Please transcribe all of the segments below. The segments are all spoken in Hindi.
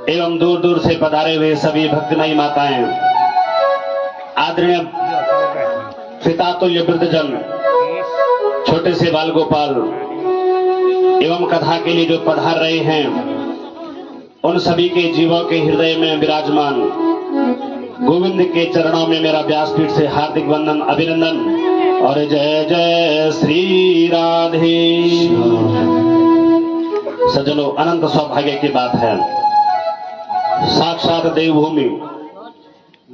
एवं दूर दूर से पधारे हुए सभी भक्तमयी माताएं, आदरणीय पितातुल्य वृद्धजन, छोटे से बाल गोपाल एवं कथा के लिए जो पधार रहे हैं, उन सभी के जीवों के हृदय में विराजमान गोविंद के चरणों में मेरा व्यासपीठ से हार्दिक वंदन, अभिनंदन और जय जय श्री राधे। सज्जनों, अनंत सौभाग्य की बात है, साक्षात देवभूमि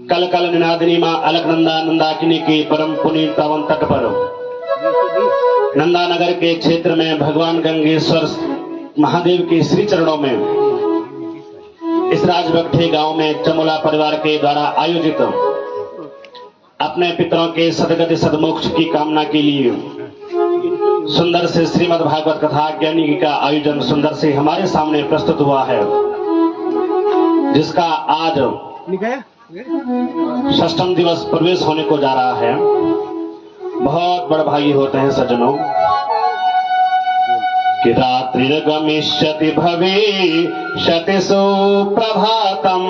कल कल निनादिनी मां अलकनंदा नंदाकिनी के परम पुनीत पावन तट पर नंदानगर के क्षेत्र में भगवान गंगेश्वर महादेव के श्री चरणों में इस राजबगठे गांव में चमोला परिवार के द्वारा आयोजित अपने पितरों के सदगति सदमोक्ष की कामना के लिए सुंदर से श्रीमद् भागवत कथा ज्ञानी का आयोजन सुंदर से हमारे सामने प्रस्तुत हुआ है, जिसका आज षष्ठम दिवस प्रवेश होने को जा रहा है। बहुत बड़भागी होते हैं सज्जनों कि रात्रिर्गमिष्यति भविष्यति सुप्रभातम्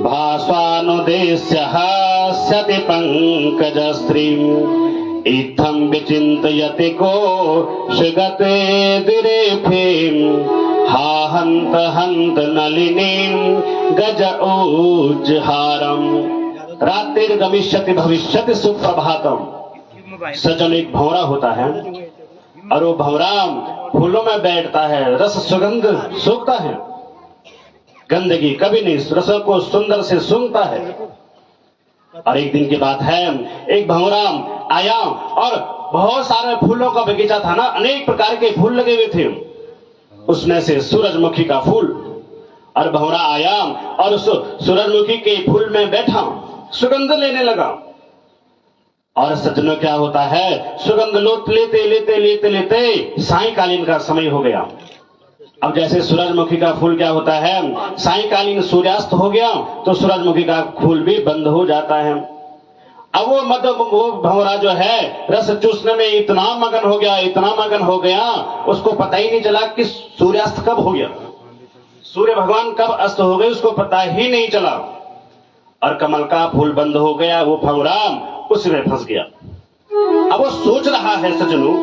भास्वानुदेश्य हास्यति पंकजस्त्रीम् इत्थं विचिन्तयति कोशगते दिरेफीम् हा हन्त हन्त नलिनीं गज ऊज्जहारम्। रात्रिर्गमिष्यति भविष्यति सुप्रभातम्। सज्जन, एक भंवरा होता है और वो भंवरा फूलों में बैठता है, रस सुगंध सूंघता है, गंदगी कभी नहीं, रसों को सुंदर से सूंघता है। और एक दिन की बात है, एक भंवरा आया और बहुत सारे फूलों का बगीचा था ना, अनेक प्रकार के फूल लगे हुए थे, उसमें से सूरजमुखी का फूल। और भंवरा आया और उस सूरजमुखी के फूल में बैठा, सुगंध लेने लगा। और सज्जनों, क्या होता है, सुगंध लेते लेते लेते लेते सायंकालीन का समय हो गया। अब जैसे सूरजमुखी का फूल क्या होता है, सायंकालीन सूर्यास्त हो गया तो सूरजमुखी का फूल भी बंद हो जाता है। अब वो भंवरा जो है रस चूसने में इतना मगन हो गया, इतना मगन हो गया, उसको पता ही नहीं चला कि सूर्यास्त कब हो गया, सूर्य भगवान कब अस्त हो गए, उसको पता ही नहीं चला। और कमल का फूल बंद हो गया, वो भंवरा उसमें फंस गया। अब वो सोच रहा है सज्जनों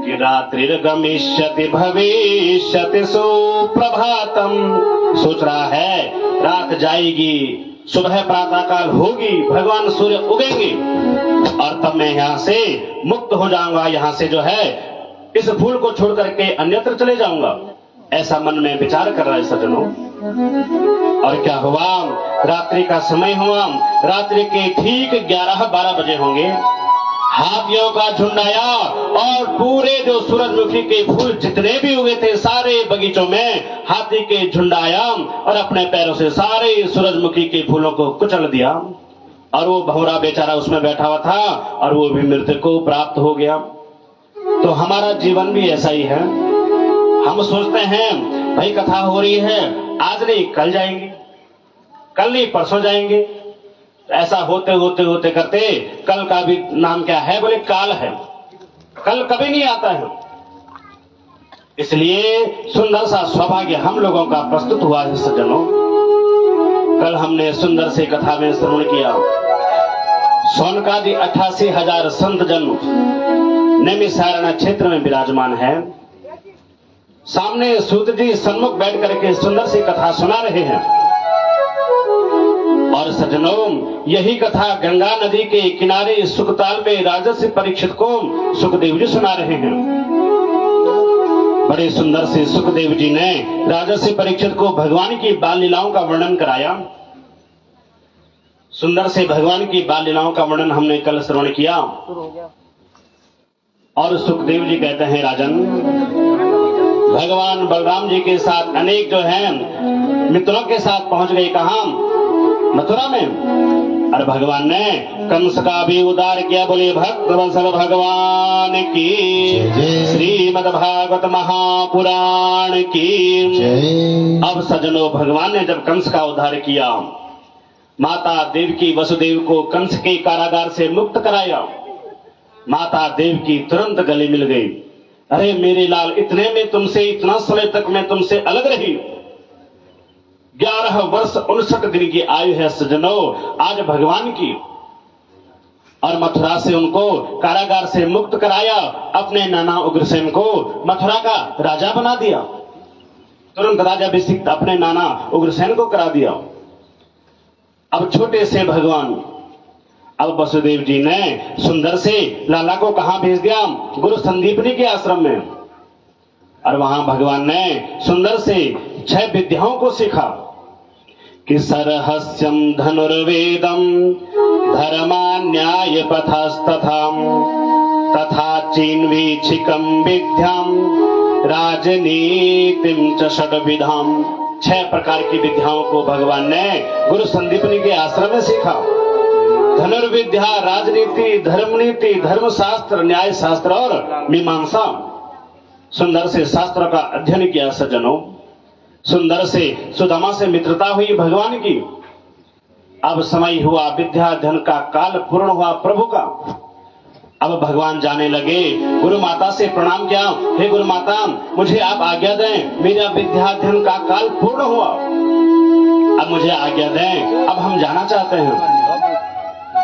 कि रात्रिर्गमिष्यति भविष्यति सुप्रभातम्, सोच रहा है रात जाएगी, सुबह प्रातः काल होगी, भगवान सूर्य उगेंगे और तब मैं यहां से मुक्त हो जाऊंगा, यहां से जो है इस फूल को छोड़ करके अन्यत्र चले जाऊंगा, ऐसा मन में विचार कर रहा है सज्जनों। और क्या हुआ, रात्रि का समय हुआ, रात्रि के ठीक 11-12 बजे होंगे, हाथियों का झुंड आया और पूरे जो सूरजमुखी के फूल जितने भी उगे थे सारे बगीचों में हाथी के झुंड आया और अपने पैरों से सारे सूरजमुखी के फूलों को कुचल दिया। और वो भंवरा बेचारा उसमें बैठा हुआ था और वो भी मृत्यु को प्राप्त हो गया। तो हमारा जीवन भी ऐसा ही है, हम सोचते हैं भाई कथा हो रही है, आज नहीं कल जाएंगे, कल नहीं परसों जाएंगे, ऐसा होते होते होते करते कल का भी नाम क्या है, बोले काल है, कल कभी नहीं आता है। इसलिए सुंदर सा सौभाग्य हम लोगों का प्रस्तुत हुआ है सज्जनों। कल हमने सुंदर से कथा में श्रवण किया, सोनकादि 88,000 संत जन नैमिषारण्य क्षेत्र में विराजमान है। सामने सूत जी सन्मुख बैठ करके सुंदर सी कथा सुना रहे हैं। और सज्जनों, यही कथा गंगा नदी के किनारे सुखताल में राजर्षि परीक्षित को सुखदेव जी सुना रहे हैं। बड़े सुंदर से सुखदेव जी ने राजर्षि परीक्षित को भगवान की बाल लीलाओं का वर्णन कराया। सुंदर से भगवान की बाल लीलाओं का वर्णन हमने कल श्रवण किया। और सुखदेव जी कहते हैं, राजन, भगवान बलराम जी के साथ अनेक जो हैं मित्रों के साथ पहुंच गए, कहां, मथुरा में। और भगवान ने कंस का भी उद्धार किया। बोले भक्त वत्सल भगवान की, श्रीमद् भागवत महापुराण की। अब सज्जनों, भगवान ने जब कंस का उद्धार किया, माता देवकी वसुदेव को कंस के कारागार से मुक्त कराया, माता देवकी तुरंत गले मिल गई। अरे मेरे लाल, इतने में तुमसे, इतना समय तक मैं तुमसे अलग रही, 11 वर्ष 59 दिन की आयु है सज्जनों आज भगवान की। और मथुरा से उनको कारागार से मुक्त कराया, अपने नाना उग्रसेन को मथुरा का राजा बना दिया। तुरंत राज्याभिषेक अपने नाना उग्रसेन को करा दिया। अब छोटे से भगवान, अब वसुदेव जी ने सुंदर से लाला को कहां भेज दिया? गुरु संदीपनी के आश्रम में। और वहां भगवान ने सुंदर से 6 विद्याओं को सीखा कि सरहस्यम धनुर्वेदम धर्मान्याय पथस्तथा तथा चिन्वीक्षिकम विद्याम राजनीतिम च षड्विधाम। 6 प्रकार की विद्याओं को भगवान ने गुरु संदीपनी के आश्रम में सीखा। धनुर्विद्या, राजनीति, धर्मनीति, धर्मशास्त्र, न्याय शास्त्र और मीमांसा। सुंदर से शास्त्र का अध्ययन किया सज्जनों। सुंदर से सुदामा से मित्रता हुई भगवान की। अब समय हुआ विद्याध्ययन का, काल पूर्ण हुआ प्रभु का। अब भगवान जाने लगे। गुरु माता से प्रणाम किया, हे गुरु माता मुझे आप आज्ञा दें, मेरा विद्याध्ययन का काल पूर्ण हुआ, अब मुझे आज्ञा दें, अब हम जाना चाहते हैं।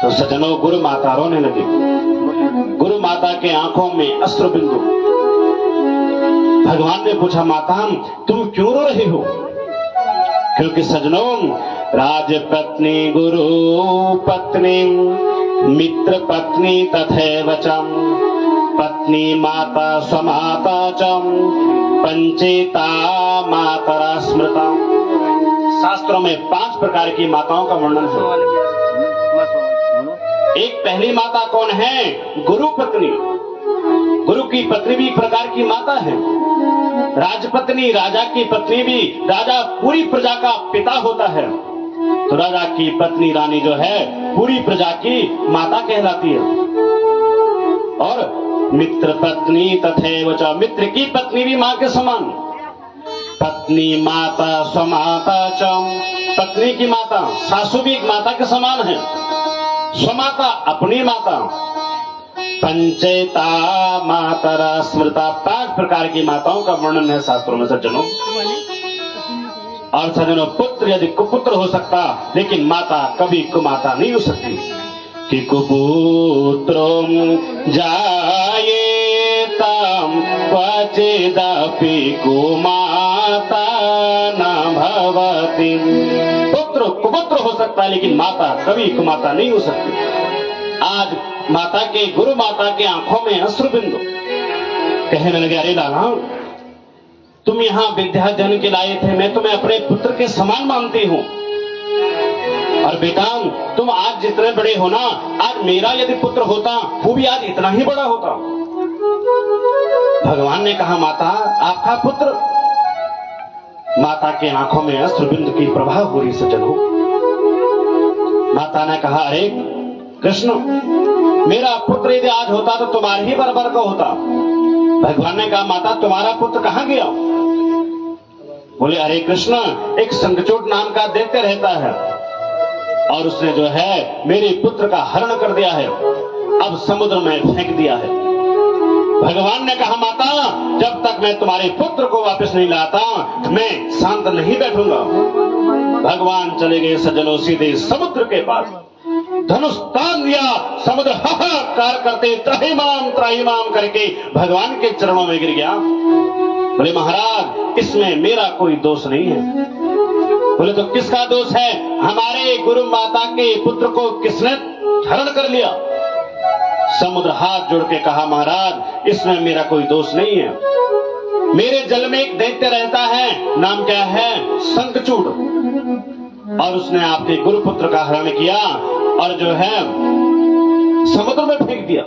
तो सज्जनों गुरु माता रोने लगी। गुरु माता के आंखों में अश्रु बिंदु। भगवान ने पूछा, माता तुम क्यों रो रही हो? क्योंकि सज्जनों राजपत्नी गुरु पत्नी मित्र पत्नी तथैव च पत्नी माता स्वमाता च पंचेता मातरा स्मृता। शास्त्रों में 5 प्रकार की माताओं का वर्णन है। एक पहली माता कौन है? गुरु पत्नी। गुरु की पत्नी भी एक प्रकार की माता है। राजपत्नी, राजा की पत्नी भी, राजा पूरी प्रजा का पिता होता है, तो राजा की पत्नी रानी जो है पूरी प्रजा की माता कहलाती है। और मित्र पत्नी तथैव च, मित्र की पत्नी भी मां के समान। पत्नी माता स्वमाता च, पत्नी की माता, सासू भी एक माता के समान है। स्वमाता अपनी माता। पंचेता मातरा स्मृता, 5 प्रकार की माताओं का वर्णन है शास्त्रों में सज्जनों। और सज्जनों पुत्र यदि कुपुत्र हो सकता, लेकिन माता कभी कुमाता नहीं हो सकती। कि कुपुत्रों जायेतां क्वचिदपि कुमाता न भवति। पुत्र कुपुत्र हो सकता है, लेकिन माता कभी कुमाता नहीं हो सकती। आज माता के, गुरु माता के आंखों में अश्रु बिंदु। कहने लगे, अरे लाला तुम यहाँ विद्याध्ययन के लाए थे, मैं तुम्हें अपने पुत्र के समान मानती हूँ। और बेटा तुम आज जितने बड़े हो ना, आज मेरा यदि पुत्र होता वो भी आज इतना ही बड़ा होता। भगवान ने कहा, माता आपका पुत्र। माता के आंखों में अश्रु बिंदु की प्रवाह हो रही सज्जनों। माता ने कहा, अरे कृष्ण मेरा पुत्र यदि आज होता तो तुम्हारे ही बराबर का होता। भगवान ने कहा, माता तुम्हारा पुत्र कहां गया? बोले, अरे कृष्ण एक शंखचूड नाम का दैत्य रहता है और उसने जो है मेरे पुत्र का हरण कर दिया है, अब समुद्र में फेंक दिया है। भगवान ने कहा, माता जब तक मैं तुम्हारे पुत्र को वापस नहीं लाता मैं शांत नहीं बैठूंगा। भगवान चले गए सज्जनों सीधे समुद्र के पास। धनुष तान दिया, समुद्र हाहाकार करते त्राहिमाम करके भगवान के चरणों में गिर गया। बोले, महाराज इसमें मेरा कोई दोष नहीं है। बोले, तो किसका दोष है? हमारे गुरु माता के पुत्र को किसने हरण कर लिया? समुद्र हाथ जोड़ के कहा, महाराज इसमें मेरा कोई दोष नहीं है। मेरे जल में एक दैत्य रहता है, नाम क्या है? शंखचूड, और उसने आपके गुरुपुत्र का हरण किया और जो है समुद्र में फेंक दिया।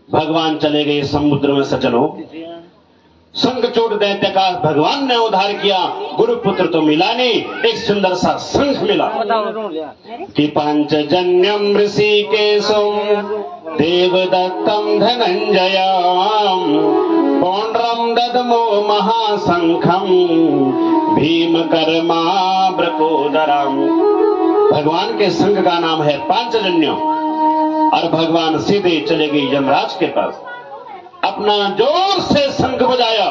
भगवान चले गए समुद्र में सज्जनों। शंखचूड दैत्य का भगवान ने उद्धार किया, गुरुपुत्र तो मिला नहीं, एक सुंदर सा शंख मिला। कि पांचजन्यम ऋषिकेशम देवदत्तम धनंजयम पौंड्रम ददमो महाशंखम भीम कर्मा ब्रकोदरम। भगवान के शंख का नाम है पांचजन्य। और भगवान सीधे चले गए यमराज के पास, अपना जोर से शंख बजाया।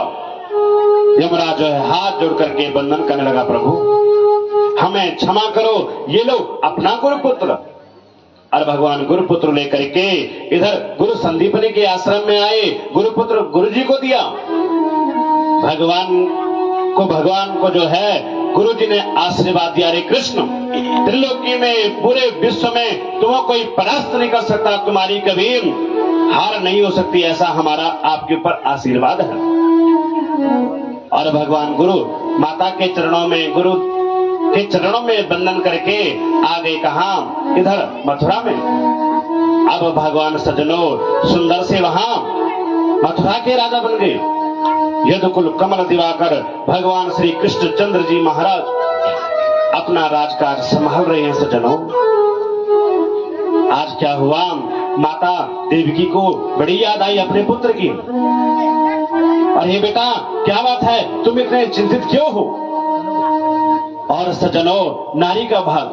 यमराज जो है हाथ जोड़ करके बंधन करने लगा, प्रभु हमें क्षमा करो। ये लो अपना गुरुपुत्र। और भगवान गुरुपुत्र लेकर के इधर गुरु संदीपनी के आश्रम में आए, गुरुपुत्र गुरु जी को दिया। भगवान को जो है गुरु जी ने आशीर्वाद दिया, अरे कृष्ण, त्रिलोकी में पूरे विश्व में तुम्हें कोई परास्त नहीं कर सकता, तुम्हारी कभी हार नहीं हो सकती, ऐसा हमारा आपके ऊपर आशीर्वाद है। और भगवान गुरु माता के चरणों में, गुरु के चरणों में वंदन करके आ गए। कहां? इधर मथुरा में। अब भगवान सज्जनों सुंदर से वहां मथुरा के राजा बन गए। यदुकुल कमल दिवाकर भगवान श्री कृष्ण चंद्र जी महाराज अपना राजकाज संभाल रहे हैं। सज्जनों आज क्या हुआ, माता देवकी को बड़ी याद आई अपने पुत्र की। अरे बेटा क्या बात है, तुम इतने चिंतित क्यों हो? और सज्जनों नारी का भाग,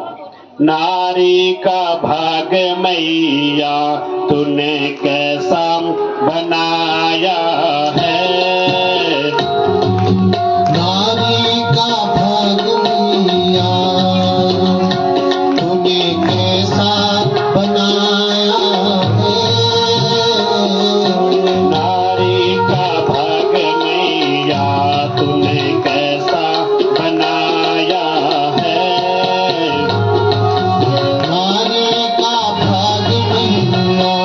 नारी का भाग मैया तूने कैसा बनाया है, नारी का भाग मैया तूने कैसा बनाया है, नारी का भाग मैया तूने कैसा बनाया है, नारी का भाग मैया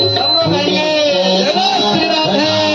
सब लोग आइए, जय श्री राधे।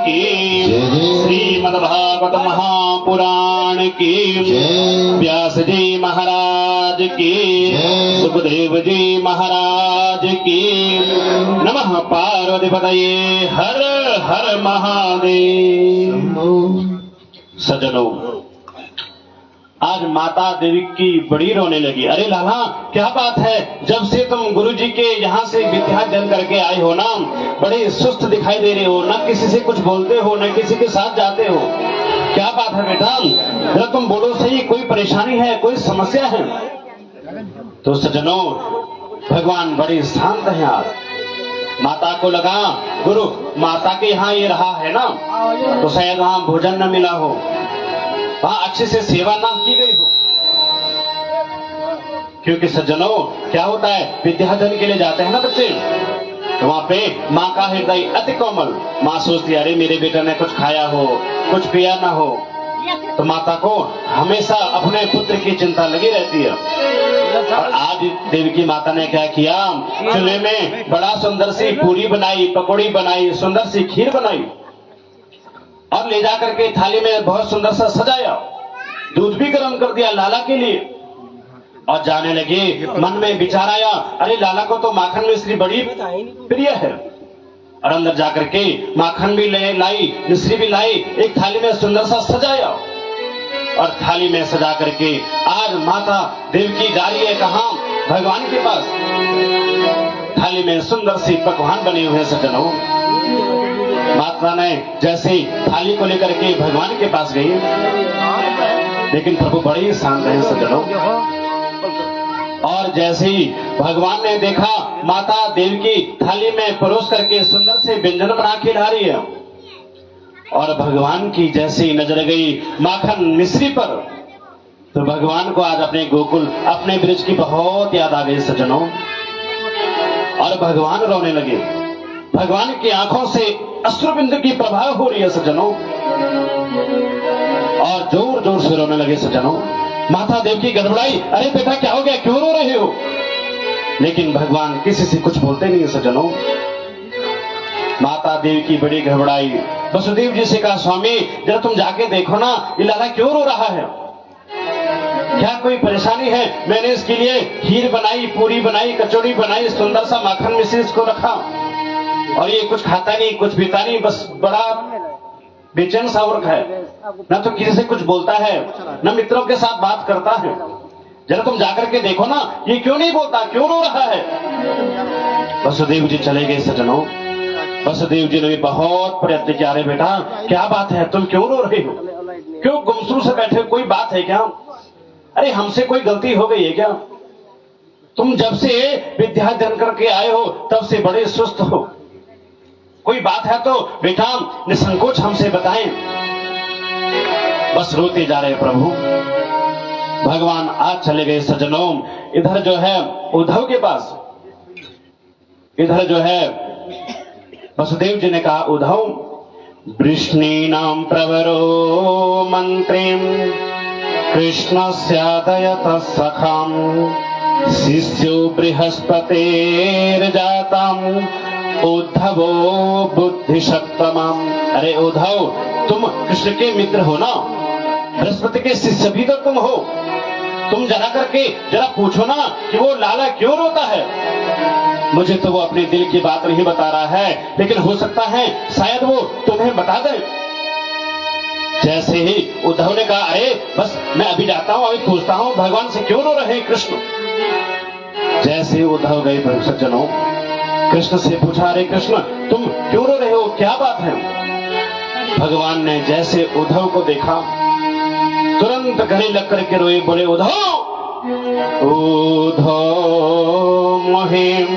की, जय। श्रीमद्भागवत महापुराण की, जय। व्यास जी महाराज की, जय। सुखदेव जी महाराज की। नमः पार्वतीपतये, हर हर महादेव। सज्जनों, आज माता देवी की बड़ी रोने लगी। अरे लाला, क्या बात है? जब से तुम गुरुजी के यहाँ से विद्याध्ययन करके आए हो ना, बड़े सुस्त दिखाई दे रहे हो, ना किसी से कुछ बोलते हो, ना किसी के साथ जाते हो। क्या बात है बेटा? जरा तुम बोलो सही, कोई परेशानी है, कोई समस्या है? तो सज्जनों, भगवान बड़े शांत हैं आज। माता को लगा गुरु माता के यहाँ ये रहा है ना, तो शायद वहां भोजन न मिला हो, वहां अच्छे से सेवा ना की गई हो। क्योंकि सज्जनों, क्या होता है, विद्याधन के लिए जाते हैं ना बच्चे, तो वहां पे माँ का हृदय अति कोमल। माँ सोचती है अरे मेरे बेटे ने कुछ खाया हो, कुछ पिया ना हो, तो माता को हमेशा अपने पुत्र की चिंता लगी रहती है। और आज देवी की माता ने क्या किया, चूल्हे में बड़ा सुंदर सी पूरी बनाई, पकौड़ी बनाई, सुंदर सी खीर बनाई और ले जाकर के थाली में बहुत सुंदर सा सजाया, दूध भी गर्म कर दिया लाला के लिए। और जाने लगे, मन में विचार आया अरे लाला को तो माखन मिश्री बड़ी प्रिय है। और अंदर जाकर के माखन भी ले लाई, मिश्री भी लाई, एक थाली में सुंदर सा सजाया। और थाली में सजा करके आज माता देवकी जा रही है कहां? भगवान के पास। थाली में सुंदर सी पकवान बने हुए हैं सज्जनों। माता ने जैसे थाली को लेकर के भगवान के पास गई, लेकिन प्रभु बड़े ही शांत हैं सज्जनों। और जैसे ही भगवान ने देखा माता देवकी थाली में परोस करके सुंदर से व्यंजन बना के ला रही है, और भगवान की जैसे ही नजर गई माखन मिश्री पर, तो भगवान को आज अपने गोकुल, अपने ब्रज की बहुत याद आ गई सज्जनों। और भगवान रोने लगे। भगवान की आंखों से अश्रुबिंदु की प्रभाव हो रही है सज्जनों, और जोर जोर से रोने लगे सज्जनों। माता देवकी गड़बड़ाई, अरे बेटा क्या हो गया, क्यों रो रहे हो? लेकिन भगवान किसी से कुछ बोलते नहीं सज्जनों। माता देवकी बड़ी घबराई, वसुदेव जी से कहा स्वामी जरा तुम जाके देखो ना, ये लाला क्यों रो रहा है, क्या कोई परेशानी है? मैंने इसके लिए खीर बनाई, पूरी बनाई, कचौड़ी बनाई, सुंदर सा माखन मिश्री इसको रखा, और ये कुछ खाता नहीं, कुछ पीता नहीं, बस बड़ा बेचैन सा वर्ग है, ना तो किसी से कुछ बोलता है, ना मित्रों के साथ बात करता है। जरा तुम जाकर के देखो ना, ये क्यों नहीं बोलता, क्यों रो रहा है? वसुदेव जी चले गए सज्जनों। वसुदेव जी ने भी बहुत प्रयत्न किया, अरे बेटा क्या बात है, तुम क्यों रो रहे हो, क्यों गुमसुम से बैठे हो, कोई बात है क्या? अरे हमसे कोई गलती हो गई है क्या? तुम जब से विद्याध्ययन करके आए हो तब से बड़े सुस्त हो, कोई बात है तो बेटा निसंकोच हमसे बताएं। बस रोते जा रहे प्रभु। भगवान आज चले गए सज्जनों। इधर जो है उद्धव के पास, इधर जो है वसुदेव जी ने कहा उद्धव वृष्णीनां प्रवरो मंत्रीं कृष्णस्यादयत सखां शिष्यो बृहस्पतेर्जातं उद्धवो बुद्धिशक्तमम्। अरे उद्धव तुम कृष्ण के मित्र हो ना, बृहस्पति के शिष्य भी तो तुम हो, तुम जरा करके जरा पूछो ना कि वो लाला क्यों रोता है। मुझे तो वो अपने दिल की बात नहीं बता रहा है, लेकिन हो सकता है शायद वो तुम्हें बता दे। जैसे ही उद्धव ने कहा अरे बस मैं अभी जाता हूं, अभी पूछता हूं भगवान से क्यों रो रहे हैं कृष्ण। जैसे ही उद्धव गए प्रभु सज्जनों, कृष्ण से पूछा अरे कृष्ण तुम क्यों रो रहे हो, क्या बात है? भगवान ने जैसे उद्धव को देखा तुरंत गले लग करके रोए, बोले उद्धव उद्धव मोहिम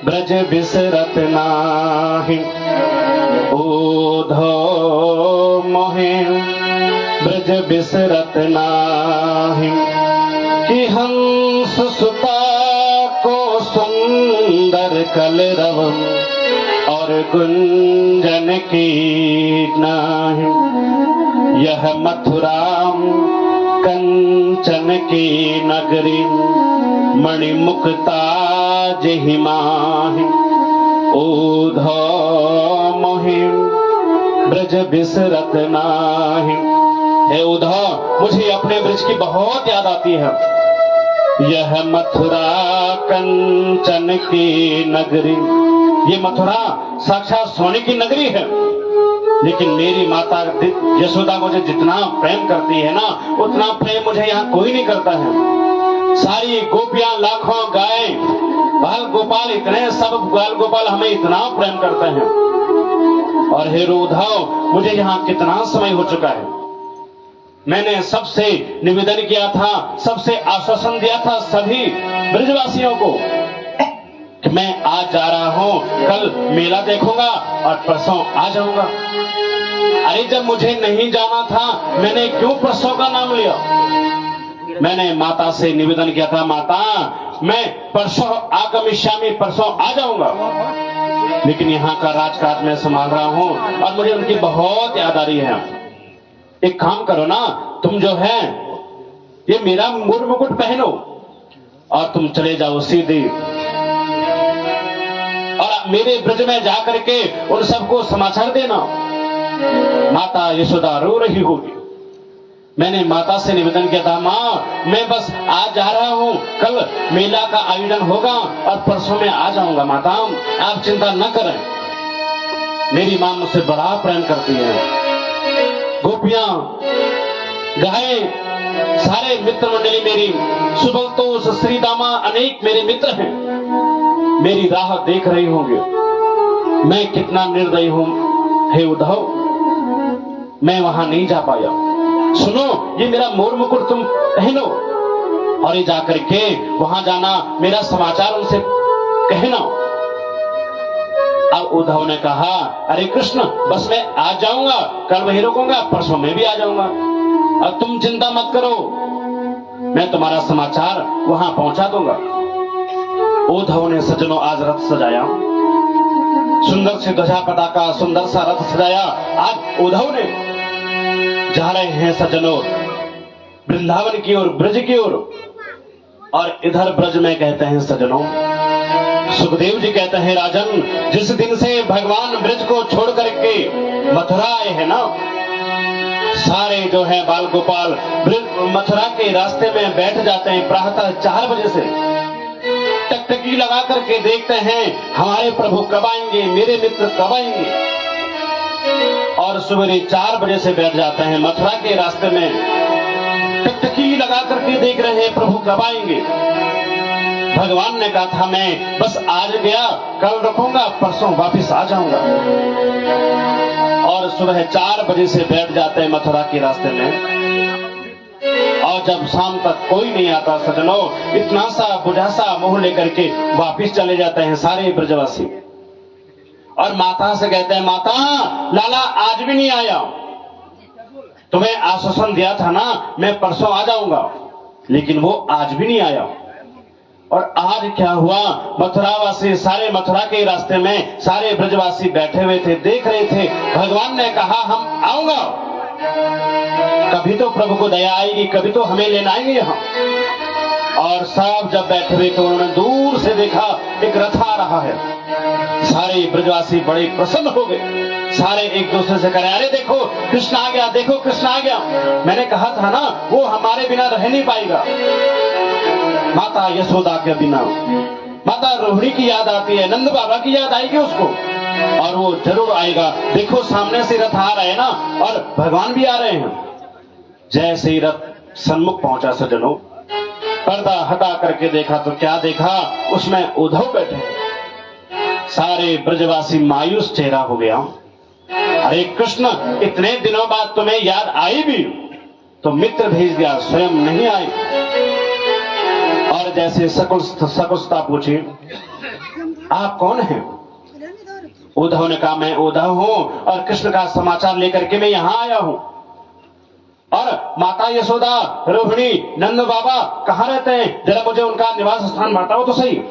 ब्रज बिसरत नाही, उद्धव मोहिम ब्रज बिसरत नाही, कि हंस सुता को सुंदर कलरव और गुंजन की नाही, यह मथुरा कंचन की नगरी मणिमुक्ता जहि माहि, उद्धव मोहिम ब्रज बिसरत नाही। हे उद्धव, मुझे अपने ब्रज की बहुत याद आती है। यह मथुरा कंचन की नगरी, ये मथुरा साक्षात सोने की नगरी है, लेकिन मेरी माता यशोदा मुझे जितना प्रेम करती है ना, उतना प्रेम मुझे यहाँ कोई नहीं करता है। सारी गोपियां, लाखों गाय, बाल गोपाल, इतने सब बाल गोपाल हमें इतना प्रेम करते हैं। और हे उद्धव, मुझे यहाँ कितना समय हो चुका है। मैंने सबसे निवेदन किया था, सबसे आश्वासन दिया था सभी ब्रजवासियों को कि मैं आज जा रहा हूं, कल मेला देखूंगा और परसों आ जाऊंगा। अरे जब मुझे नहीं जाना था, मैंने क्यों परसों का नाम लिया? मैंने माता से निवेदन किया था, माता मैं परसों आगमिष्यामि, परसों आ जाऊंगा। लेकिन यहाँ का राजकाज मैं संभाल रहा हूं और मुझे उनकी बहुत याद आ रही है। एक काम करो ना, तुम जो है ये मेरा मोर मुकुट पहनो और तुम चले जाओ सीधे और मेरे ब्रज में जाकर के उन सबको समाचार देना। माता यशोदा रो रही होगी। मैंने माता से निवेदन किया था, माँ मैं बस आज जा रहा हूँ, कल मेला का आयोजन होगा और परसों में आ जाऊंगा। माता आप चिंता न करें। मेरी माँ मुझसे बड़ा प्रेम करती है। गोपियां, गाय, सारे मित्र मंडली मेरी, सुबलतोष, श्रीदामा, अनेक मेरे मित्र हैं, मेरी राह देख रही होंगे। मैं कितना निर्दयी हूं हे उद्धव, मैं वहां नहीं जा पाया। सुनो, ये मेरा मोर मुकुट तुम पहनो और ये जाकर के वहां जाना, मेरा समाचार उनसे कहना। अब उद्धव ने कहा, अरे कृष्ण बस मैं आज जाऊंगा, कल वहीं रुकूंगा, परसों में भी आ जाऊंगा, और तुम चिंता मत करो, मैं तुम्हारा समाचार वहां पहुंचा दूंगा। उद्धव ने सज्जनों आज रथ सजाया, सुंदर सी ध्वजा पताका, सुंदर सा रथ सजाया। आज उद्धव ने जा रहे हैं सज्जनों वृंदावन की ओर, ब्रज की ओर। और इधर ब्रज में कहते हैं सज्जनों, सुखदेव जी कहते हैं, राजन जिस दिन से भगवान ब्रज को छोड़ करके मथुरा आए हैं ना, सारे जो है बाल गोपाल मथुरा के रास्ते में बैठ जाते हैं। प्रातः 4 बजे से टकटकी लगा करके देखते हैं हमारे प्रभु कब आएंगे, मेरे मित्र कब आएंगे। और सवेरे 4 बजे से बैठ जाते हैं मथुरा के रास्ते में, टकटकी लगा करके देख रहे हैं प्रभु कब आएंगे। भगवान ने कहा था, मैं बस आज गया, कल रुकूंगा, परसों वापिस आ जाऊंगा। और सुबह 4 बजे से बैठ जाते हैं मथुरा के रास्ते में, और जब शाम तक कोई नहीं आता सजनों, इतना सा बुझासा मुंह लेकर के वापिस चले जाते हैं सारे ब्रजवासी। और माता से कहते हैं, माता लाला आज भी नहीं आया, तुम्हें आश्वासन दिया था ना मैं परसों आ जाऊंगा, लेकिन वो आज भी नहीं आया। और आज क्या हुआ, मथुरावासी सारे मथुरा के रास्ते में सारे ब्रजवासी बैठे हुए थे, देख रहे थे। भगवान ने कहा हम आऊंगा, कभी तो प्रभु को दया आएगी, कभी तो हमें लेना आएंगे यहाँ। और सब जब बैठे हुए तो उन्होंने दूर से देखा एक रथ आ रहा है। सारे ब्रजवासी बड़े प्रसन्न हो गए, सारे एक दूसरे से कह रहे, अरे देखो कृष्ण आ गया, देखो कृष्ण आ गया। मैंने कहा था ना वो हमारे बिना रह नहीं पाएगा। माता यशोदा के बिना माता रोहिणी की याद आती है, नंद बाबा की याद आएगी उसको, और वो जरूर आएगा। देखो सामने से रथ आ रहे हैं ना, और भगवान भी आ रहे हैं। जैसे ही रथ सन्मुख पहुंचा सज्जनों, पर्दा हटा करके देखा तो क्या देखा, उसमें उद्धव बैठे। सारे ब्रजवासी मायूस चेहरा हो गया। अरे कृष्ण, इतने दिनों बाद तुम्हें याद आई भी तो मित्र भेज दिया, स्वयं नहीं आए। और जैसे सकुशता पूछी, आप कौन हैं? उद्धव ने कहा, मैं उद्धव हूं और कृष्ण का समाचार लेकर के मैं यहां आया हूं। और माता यशोदा, रोहिणी, नंद बाबा कहां रहते हैं, जरा मुझे उनका निवास स्थान बताओ तो सही।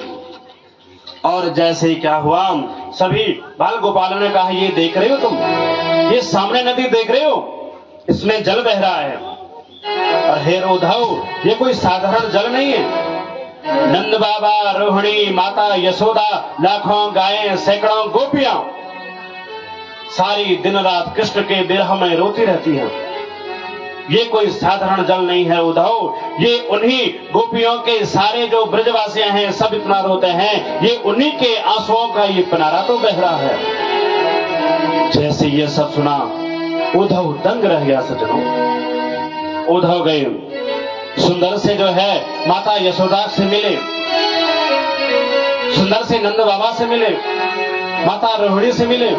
और जैसे ही क्या हुआ, सभी बाल गोपालों ने कहा, ये देख रहे हो तुम, ये सामने नदी देख रहे हो, इसमें जल बह रहा है। और हे उद्धव, ये कोई साधारण जल नहीं है। नंद बाबा, रोहिणी, माता यशोदा, लाखों गायें, सैकड़ों गोपियां, सारी दिन रात कृष्ण के विरह में रोती रहती हैं। ये कोई साधारण जल नहीं है उद्धव, ये उन्हीं गोपियों के सारे जो ब्रजवासी हैं सब इतना रोते हैं, ये उन्हीं के आंसुओं का ये किनारा तो बह रहा है। जैसे ये सब सुना उद्धव दंग रह गया सज्जनों। उद्धव गए सुंदर से जो है माता यशोदा से मिले, सुंदर से नंद बाबा से मिले, माता रोहिणी से मिले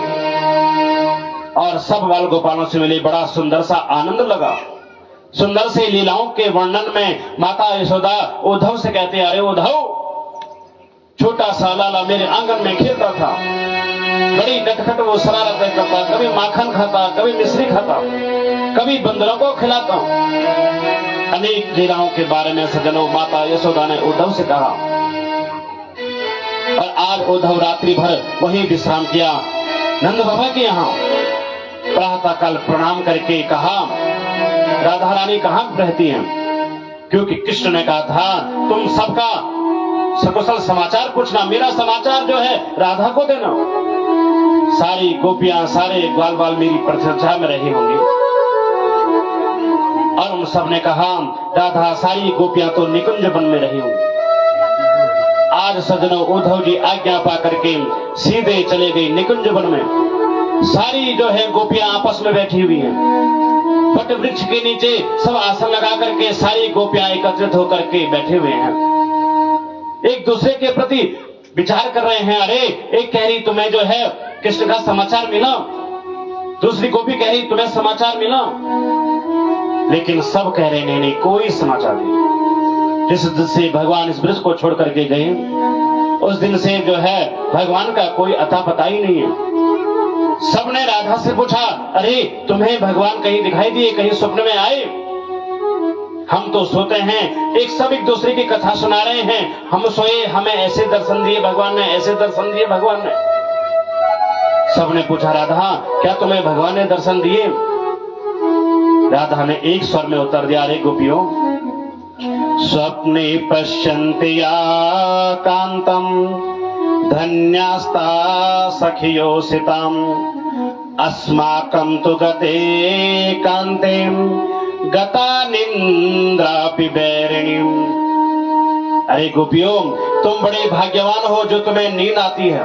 और सब बाल गोपालों से मिले। बड़ा सुंदर सा आनंद लगा। सुंदर से लीलाओं के वर्णन में माता यशोदा उद्धव से कहते, अरे उद्धव, छोटा सा लाला मेरे आंगन में खेलता था, बड़ी नटखट वो शरारतें करता, कभी माखन खाता, कभी मिश्री खाता, कभी बंदरों को खिलाता। अनेक लीलाओं के बारे में सज्जनों माता यशोदा ने उद्धव से कहा। और आज उद्धव रात्रि भर वहीं विश्राम किया नंद बाबा के यहाँ। प्रातः काल प्रणाम करके कहा, राधा रानी कहाँ रहती हैं? क्योंकि कृष्ण ने कहा था तुम सबका सकुशल समाचार पूछना, मेरा समाचार जो है राधा को देना। सारी गोपियां सारे ग्वाल बाल मेरी प्रतीक्षा में रही होंगी। और उन सब ने कहा राधा सारी गोपियां तो निकुंज वन में रही होंगी। आज सज्जनों उद्धव जी आज्ञा पा करके सीधे चले गए निकुंज वन में। सारी जो है गोपियां आपस में बैठी हुई हैं। वट वृक्ष के नीचे सब आसन लगा करके सारी गोपियां एकत्रित होकर के बैठे हुए हैं, एक दूसरे के प्रति विचार कर रहे हैं। अरे एक कह रही तुम्हें जो है कृष्ण का समाचार मिला, दूसरी गोपी कह रही तुम्हें समाचार मिला, लेकिन सब कह रहे नहीं कोई समाचार नहीं। जिस दिन से भगवान इस ब्रज को छोड़ करके गए उस दिन से जो है भगवान का कोई अता पता ही नहीं है। सबने राधा से पूछा, अरे तुम्हें भगवान कहीं दिखाई दिए, कहीं स्वप्न में आए? हम तो सोते हैं, एक दूसरे की कथा सुना रहे हैं, हम सोए हमें ऐसे दर्शन दिए भगवान ने, ऐसे दर्शन दिए भगवान ने। सबने पूछा, राधा क्या तुम्हें भगवान ने दर्शन दिए? राधा ने एक स्वर में उत्तर दिया, अरे गोपियों, स्वप्ने पश्यन्ति या कांतम धन्यास्ता सखियोसितम अस्माकं तु गते कांते गता निंद्रापि बैरिणीम। अरे गोपियों, तुम बड़े भाग्यवान हो जो तुम्हें नींद आती है,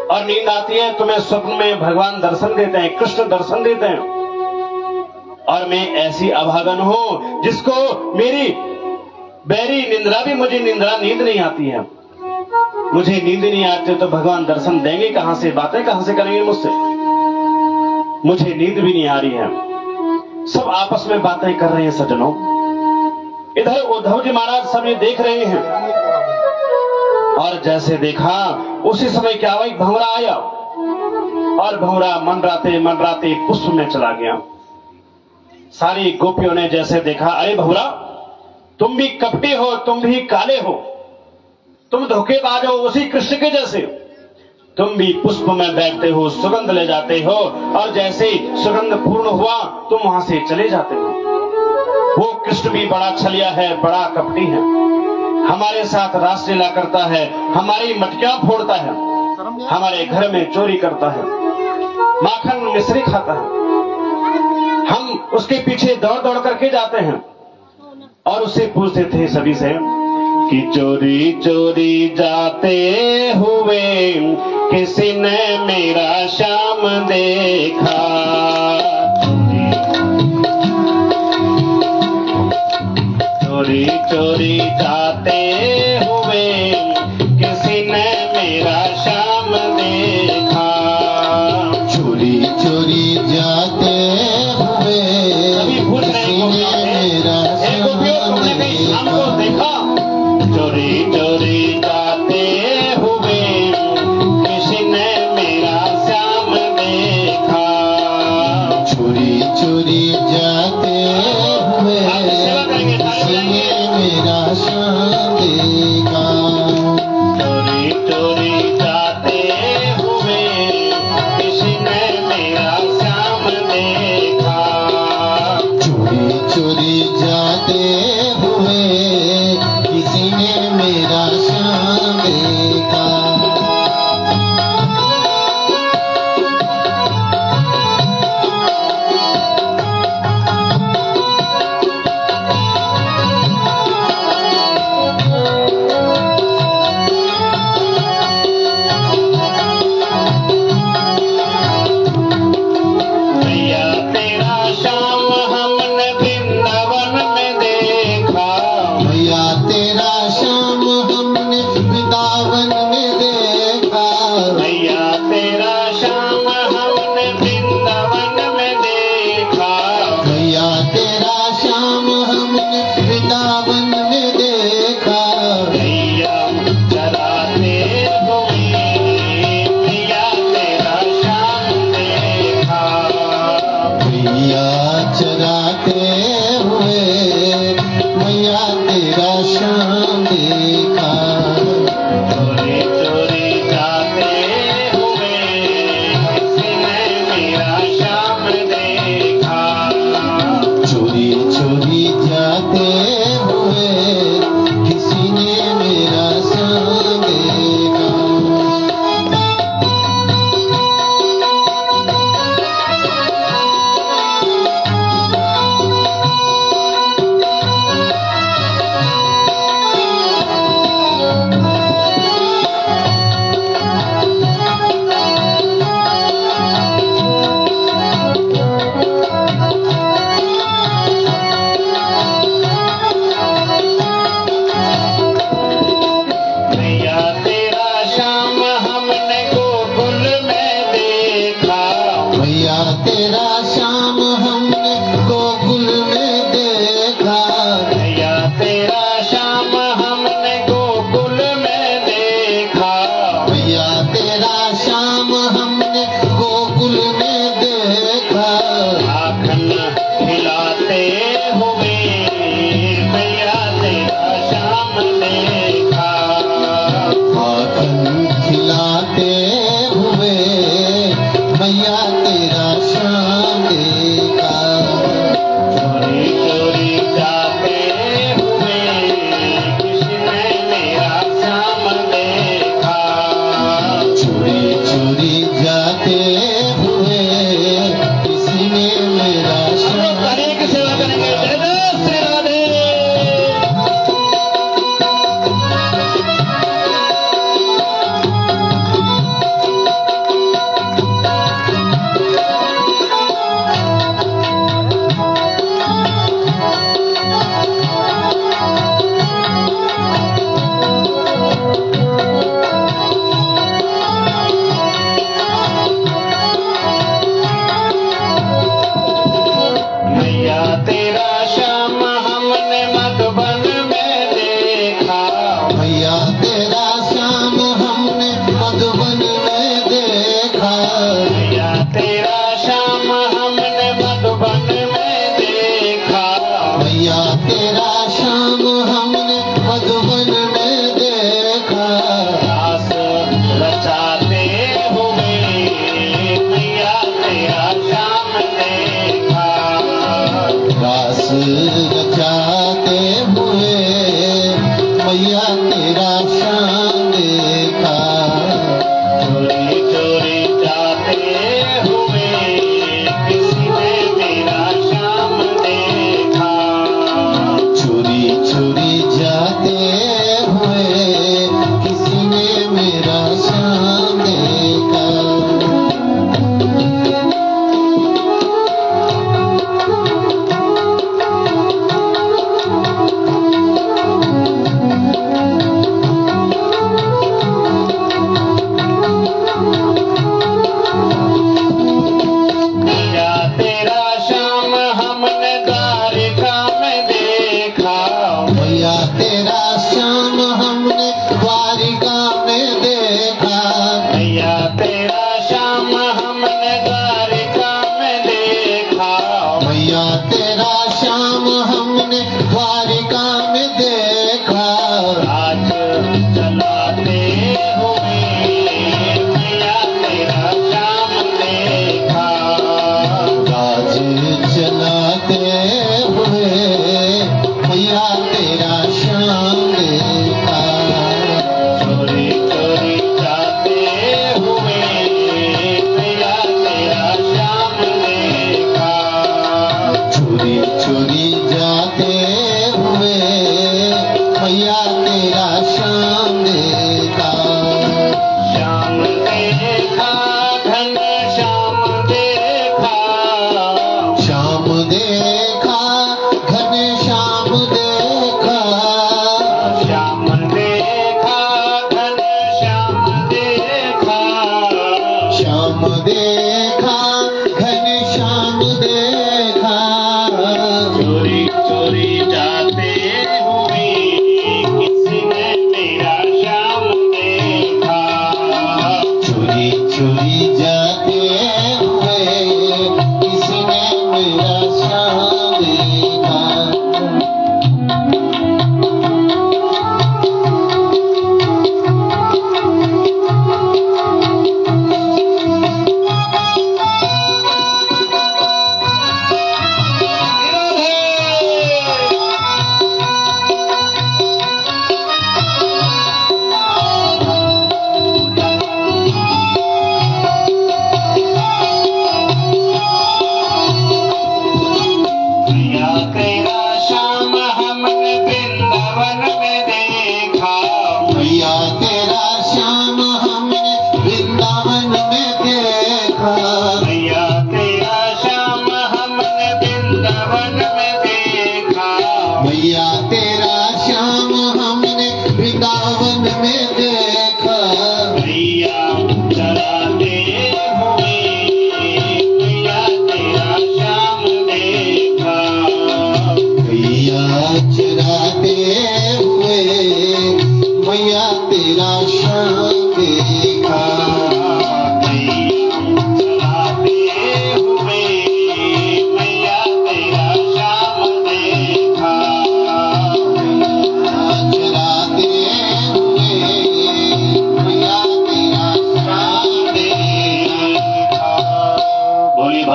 और नींद आती है तुम्हें स्वप्न में भगवान दर्शन देते हैं, कृष्ण दर्शन देते हैं। और मैं ऐसी अभागन हूं जिसको मेरी बैरी निंद्रा भी, मुझे निंद्रा नींद नहीं आती है, मुझे नींद नहीं आती तो भगवान दर्शन देंगे कहां से, बातें कहां से करेंगे मुझसे, मुझे नींद भी नहीं आ रही है। सब आपस में बातें कर रहे हैं सज्जनों। इधर उद्धव जी महाराज सब ये देख रहे हैं। और जैसे देखा उसी समय क्या हुआ, एक भंवरा आया और भंवरा मंडराते पुष्प में चला गया। सारी गोपियों ने जैसे देखा, अरे भंवरा तुम भी कपटी हो, तुम भी काले हो, तुम धोखेबाज हो उसी कृष्ण के जैसे, तुम भी पुष्प में बैठते हो, सुगंध ले जाते हो, और जैसे सुगंध पूर्ण हुआ तुम वहां से चले जाते हो। वो कृष्ण भी बड़ा छलिया है, बड़ा कपटी है, हमारे साथ रासलीला करता है, हमारी मटकियां फोड़ता है, हमारे घर में चोरी करता है, माखन मिश्री खाता है। हम उसके पीछे दौड़ दौड़ करके जाते हैं और उससे पूछते थे सभी से कि चोरी चोरी जाते हुए किसी ने मेरा श्याम देखा, चोरी चोरी जाते हुए किसी ने मेरा श्याम देखा, चोरी चोरी जाते हुए सभी पूछ रहे हैं गोपियों, तुमने कहीं श्याम को देखा? चोरी चोरी जाते हुए किसी ने मेरा श्याम देखा, चोरी चोरी जाते हुए किसी ने मेरा श्याम देखा, चोरी चोरी जाते हुए किसी ने मेरा श्याम देखा।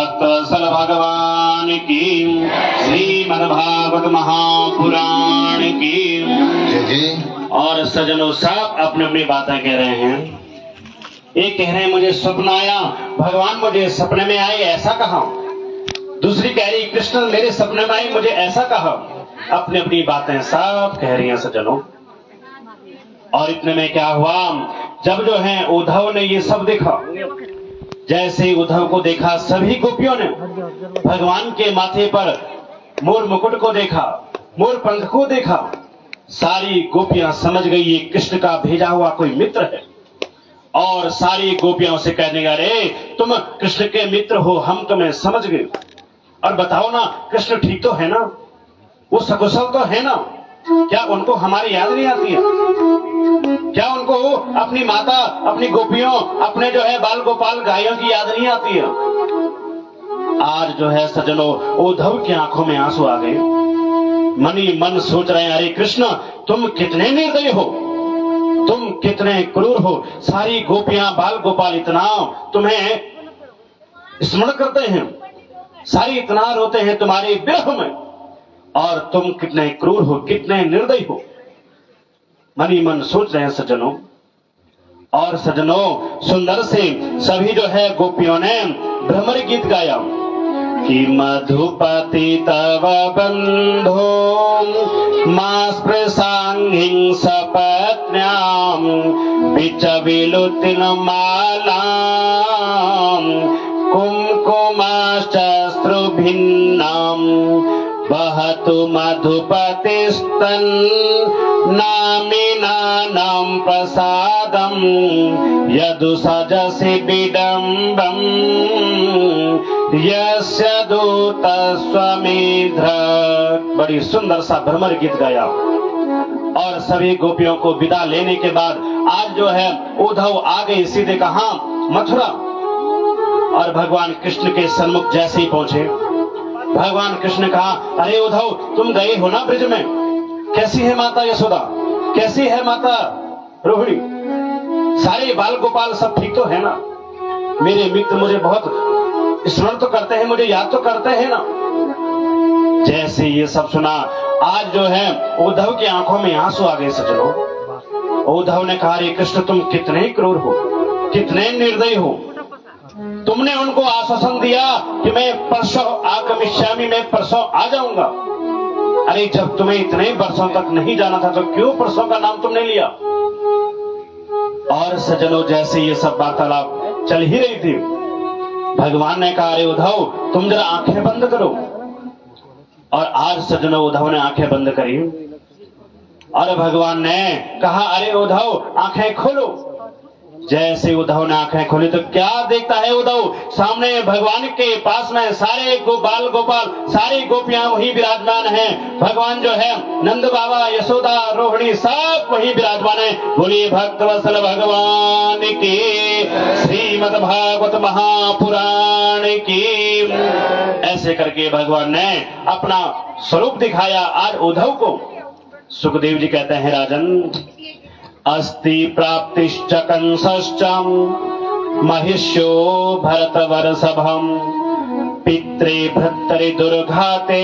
भक्तवत्सल भगवान की, श्रीमद्भागवत महापुराण की। और सज्जनों सब अपनी अपनी बातें कह रहे हैं। एक कह रहे हैं मुझे स्वप्न आया, भगवान मुझे सपने में आए ऐसा कहा। दूसरी कह रही कृष्ण मेरे सपने में आए मुझे ऐसा कहा। अपनी अपनी बातें सब कह रही हैं सज्जनों। और इतने में क्या हुआ, जब जो है उद्धव ने ये सब देखा, जैसे उद्धव को देखा सभी गोपियों ने भगवान के माथे पर मोर मुकुट को देखा, मोर पंख को देखा। सारी गोपियां समझ गई ये कृष्ण का भेजा हुआ कोई मित्र है। और सारी गोपियां से कहने लगे तुम कृष्ण के मित्र हो, हम तुम्हें समझ गए। और बताओ ना कृष्ण ठीक तो है ना, वो सकुशल तो है ना, क्या उनको हमारी याद नहीं आती है? क्या उनको अपनी माता, अपनी गोपियों, अपने जो है बाल गोपाल गायों की याद नहीं आती है? आज जो है सज्जनों उद्धव की आंखों में आंसू आ गए। मन ही मन सोच रहे हैं अरे कृष्ण तुम कितने निर्दयी हो, तुम कितने क्रूर हो। सारी गोपियां बाल गोपाल इतना तुम्हें स्मरण करते हैं, सारी इतना रोते हैं तुम्हारे विरह में, और तुम कितने क्रूर हो, कितने निर्दयी हो। मन ही मन सोच रहे हैं सज्जनों। और सज्जनों सुंदर से सभी जो है गोपियों ने भ्रमर गीत गाया कि मधुपति तव बंधो मां स्पृशांगिं सपत्न्यां बिच विलुतिन मालां कुमकुमाश्चस्त्रु भिन्नां वहतु मधुपतिस्तन् नामिनानां प्रसादं यदु सजसि विडम्बम् यस्य दूतस्वमेध्र। बड़ी सुंदर सा भ्रमर गीत गाया। और सभी गोपियों को विदा लेने के बाद आज जो है उद्धव आ गए सीधे कहां, मथुरा। और भगवान कृष्ण के सन्मुख जैसे ही पहुंचे, भगवान कृष्ण ने कहा अरे उद्धव तुम गए हो ना ब्रज में, कैसी है माता यशोदा, कैसी है माता रोहिणी, सारे बाल गोपाल सब ठीक तो है ना? मेरे मित्र मुझे बहुत स्मरण तो करते हैं, मुझे याद तो करते हैं ना? जैसे ये सब सुना आज जो है उद्धव की आंखों में आंसू आ गए सज्जनों। उद्धव ने कहा रे कृष्ण तुम कितने क्रूर हो, कितने निर्दयी हो। तुमने उनको आश्वासन दिया कि मैं परसों आगमिष्यामि, मैं परसों आ जाऊंगा। अरे जब तुम्हें इतने वर्षों तक नहीं जाना था तो क्यों परसों का नाम तुमने लिया? और सज्जनों जैसे ये सब वार्तालाप चल ही रही थी, भगवान ने कहा अरे उद्धव तुम जरा आंखें बंद करो। और आज सज्जनों उद्धव ने आंखें बंद करी और भगवान ने कहा अरे उद्धव आंखें खोलो। जैसे उद्धव ने आंखें खोली तो क्या देखता है उद्धव, सामने भगवान के पास में सारे बाल गोपाल, सारी गोपियां वही विराजमान हैं। भगवान जो है नंद बाबा, यशोदा, रोहिणी सब वही विराजमान है। बोलिए भक्तवत्सल भगवान की, श्रीमद् भागवत महापुराण की। ऐसे करके भगवान ने अपना स्वरूप दिखाया आज उद्धव को। सुखदेव जी कहते हैं राजन अस्ति प्राप्तिश्च कंसश्च महिष्यो भरतवर्षभम् पित्रे भर्तरि दुर्घाते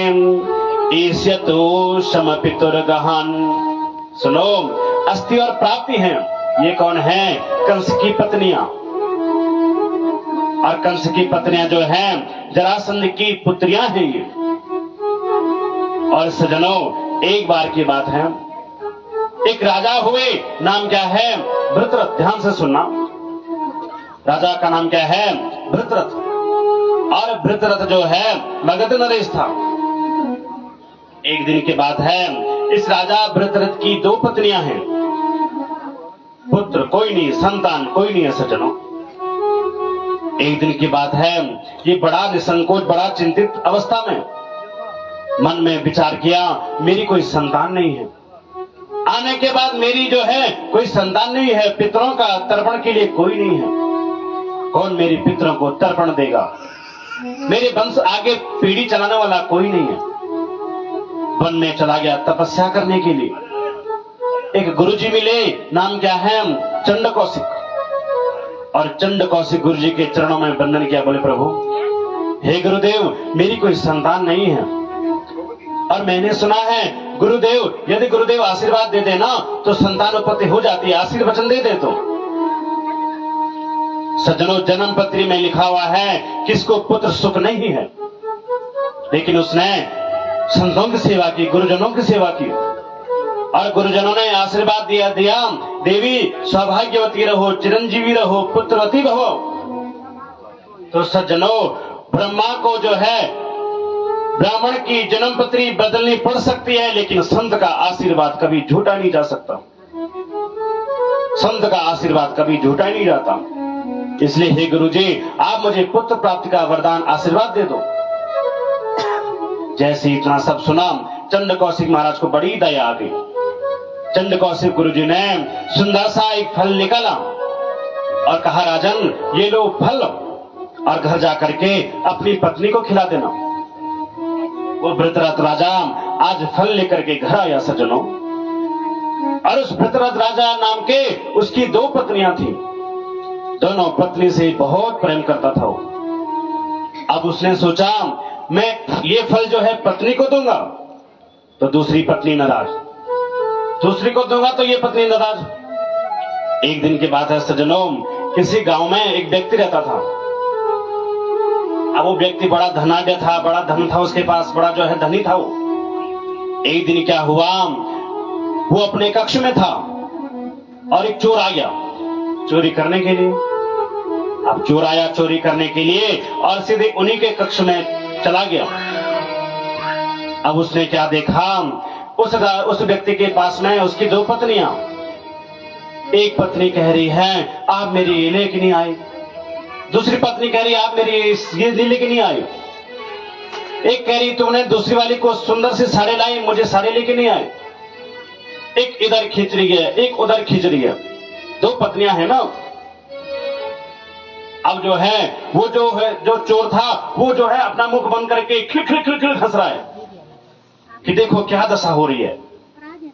ईष्यतो शमपितुर्गहन्। सुनो अस्ति और प्राप्ति है, ये कौन है? कंस की पत्नियां। और कंस की पत्नियां जो हैं जरासंध की पुत्रियां हैं ये। और सजनों एक बार की बात है, एक राजा हुए, नाम क्या है? वृत्रथ। ध्यान से सुनना, राजा का नाम क्या है? वृत्रथ। और वृत्रथ जो है मगध नरेश था। एक दिन की बात है, इस राजा वृत्रथ की दो पत्नियां हैं, पुत्र कोई नहीं, संतान कोई नहीं है सज्जनों। एक दिन की बात है, ये बड़ा निसंकोच, बड़ा चिंतित अवस्था में मन में विचार किया मेरी कोई संतान नहीं है, आने के बाद मेरी जो है कोई संतान नहीं है, पितरों का तर्पण के लिए कोई नहीं है, कौन मेरे पितरों को तर्पण देगा? मेरे वंश आगे पीढ़ी चलाने वाला कोई नहीं है। वन में चला गया तपस्या करने के लिए। एक गुरुजी मिले, नाम क्या है? चंड कौशिक। और चंड कौशिक गुरुजी के चरणों में वंदन किया, बोले प्रभु हे गुरुदेव, मेरी कोई संतान नहीं है, और मैंने सुना है गुरुदेव, यदि गुरुदेव आशीर्वाद दे देना तो संतान उत्पत्ति हो जाती है, आशीर्वचन दे दे तो। सज्जनों, जन्म पत्री में लिखा हुआ है किसको पुत्र सुख नहीं है, लेकिन उसने संतों की सेवा की, गुरुजनों की सेवा की, और गुरुजनों ने आशीर्वाद दिया देवी सौभाग्यवती रहो, चिरंजीवी रहो, पुत्रवती रहो। तो सज्जनों, ब्रह्मा को जो है ब्राह्मण की जन्म पत्री बदलनी पड़ सकती है, लेकिन संत का आशीर्वाद कभी झूठा नहीं जा सकता। संत का आशीर्वाद कभी झूठा नहीं जाता। इसलिए हे गुरुजी, आप मुझे पुत्र प्राप्ति का वरदान आशीर्वाद दे दो। जैसे इतना सब सुना, चंड कौशिक महाराज को बड़ी दया आ गई। चंड कौशिक गुरुजी ने सुंदर सा एक फल निकाला और कहा, राजन ये लो फल, और घर जाकर के अपनी पत्नी को खिला देना। वो वृत्ररथ राजा आज फल लेकर के घर आया सज्जनों, और उस वृत्ररथ राजा नाम के उसकी 2 पत्नियां थी। दोनों पत्नी से बहुत प्रेम करता था वो। अब उसने सोचा, मैं ये फल जो है पत्नी को दूंगा तो दूसरी पत्नी नाराज, दूसरी को दूंगा तो ये पत्नी नाराज। एक दिन की बात है सज्जनों, किसी गांव में एक व्यक्ति रहता था। अब वो व्यक्ति बड़ा धनाढ्य था, बड़ा धन था उसके पास, बड़ा जो है धनी था वो। एक दिन क्या हुआ, वो अपने कक्ष में था और एक चोर आ गया चोरी करने के लिए। अब चोर आया चोरी करने के लिए और सीधे उन्हीं के कक्ष में चला गया। अब उसने क्या देखा, उस व्यक्ति के पास में उसकी 2 पत्नियां। एक पत्नी कह रही है, आप मेरी ये लेके नहीं आए। दूसरी पत्नी कह रही, आप मेरी ये लेके नहीं आए। एक कह रही, तुमने दूसरी वाली को सुंदर सी साड़ी लाई, मुझे साड़ी लेके नहीं आए। एक इधर खींच रही है, एक उधर खींच रही है। 2 पत्नियां हैं ना। अब जो है वो जो चोर था वो जो है अपना मुख बंद करके खिल खिल खिल खिल हंस रहा है कि देखो क्या दशा हो रही है।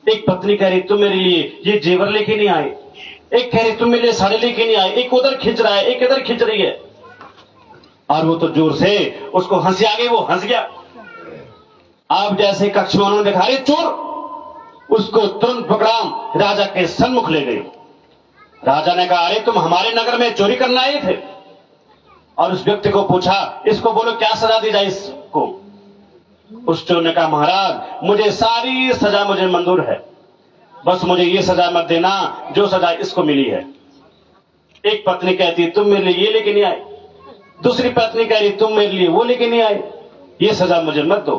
एक पत्नी कह रही, तुम मेरे लिए ये जेवर लेके नहीं आए। एक कह रही, तुम मेरे लिए साड़ी लेके नहीं आए। एक उधर खींच रहा है, एक इधर खींच रही है। और वो तो जोर से उसको हंसी आ गई, वो हंस गया। अब जैसे कक्ष में उन्होंने देखा, अरे चोर, उसको तुरंत पकड़ा, राजा के सन्मुख ले गई। राजा ने कहा, अरे तुम हमारे नगर में चोरी करने आए थे? और उस व्यक्ति को पूछा, इसको बोलो क्या सजा दी जाए इसको। उस चोर ने कहा, महाराज मुझे सारी सजा मुझे मंजूर है, बस मुझे ये सजा मत देना जो सजा इसको मिली है। एक पत्नी कहती, तुम मेरे लिए ये लेके नहीं आए। दूसरी पत्नी कह रही, तुम मेरे लिए वो लेके नहीं आए, ये सजा मुझे मत दो।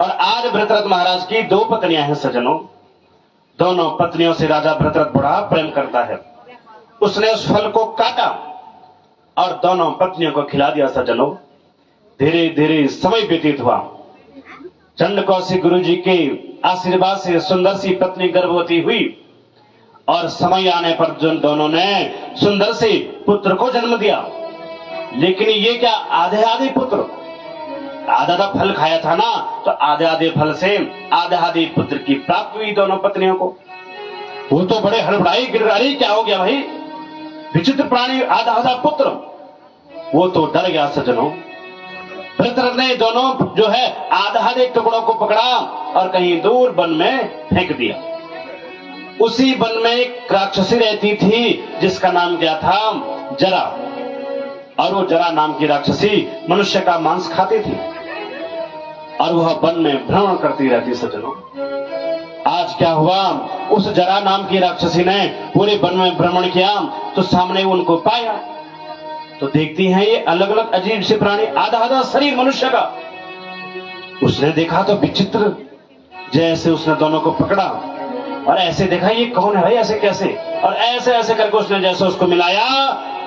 और आज वृत्ररथ महाराज की 2 पत्नियां हैं सज्जनों। दोनों पत्नियों से राजा वृत्ररथ बड़ा प्रेम करता है। उसने उस फल को काटा और दोनों पत्नियों को खिला दिया सज्जनों। धीरे धीरे समय व्यतीत हुआ। चंड कौशिक गुरु जी के आशीर्वाद से सुंदर सी पत्नी गर्भवती हुई और समय आने पर दोनों ने सुंदर से पुत्र को जन्म दिया। लेकिन ये क्या, आधे आधे पुत्र, आधा आधा फल खाया था ना, तो आधे आधे फल से आधे आधे पुत्र की प्राप्ति हुई दोनों पत्नियों को। वो तो बड़े हड़बड़ाई गिड़गिड़ाई, क्या हो गया भाई, विचित्र प्राणी, आधा आधा पुत्र। वो तो डर गया सज्जनों। वृत्ररथ ने दोनों जो है आधा आधे टुकड़ों को पकड़ा और कहीं दूर वन में फेंक दिया। उसी वन में एक राक्षसी रहती थी जिसका नाम क्या था, जरा। और वो जरा नाम की राक्षसी मनुष्य का मांस खाती थी और वह वन में भ्रमण करती रहती सज्जनों। आज क्या हुआ, उस जरा नाम की राक्षसी ने पूरे वन में भ्रमण किया तो सामने उनको पाया। तो देखती हैं ये अलग अलग अजीब से प्राणी, आधा आधा शरीर मनुष्य का। उसने देखा तो विचित्र, जैसे उसने दोनों को पकड़ा और ऐसे देखा, ये कौन है भाई, ऐसे कैसे, और ऐसे ऐसे करके उसने जैसे उसको मिलाया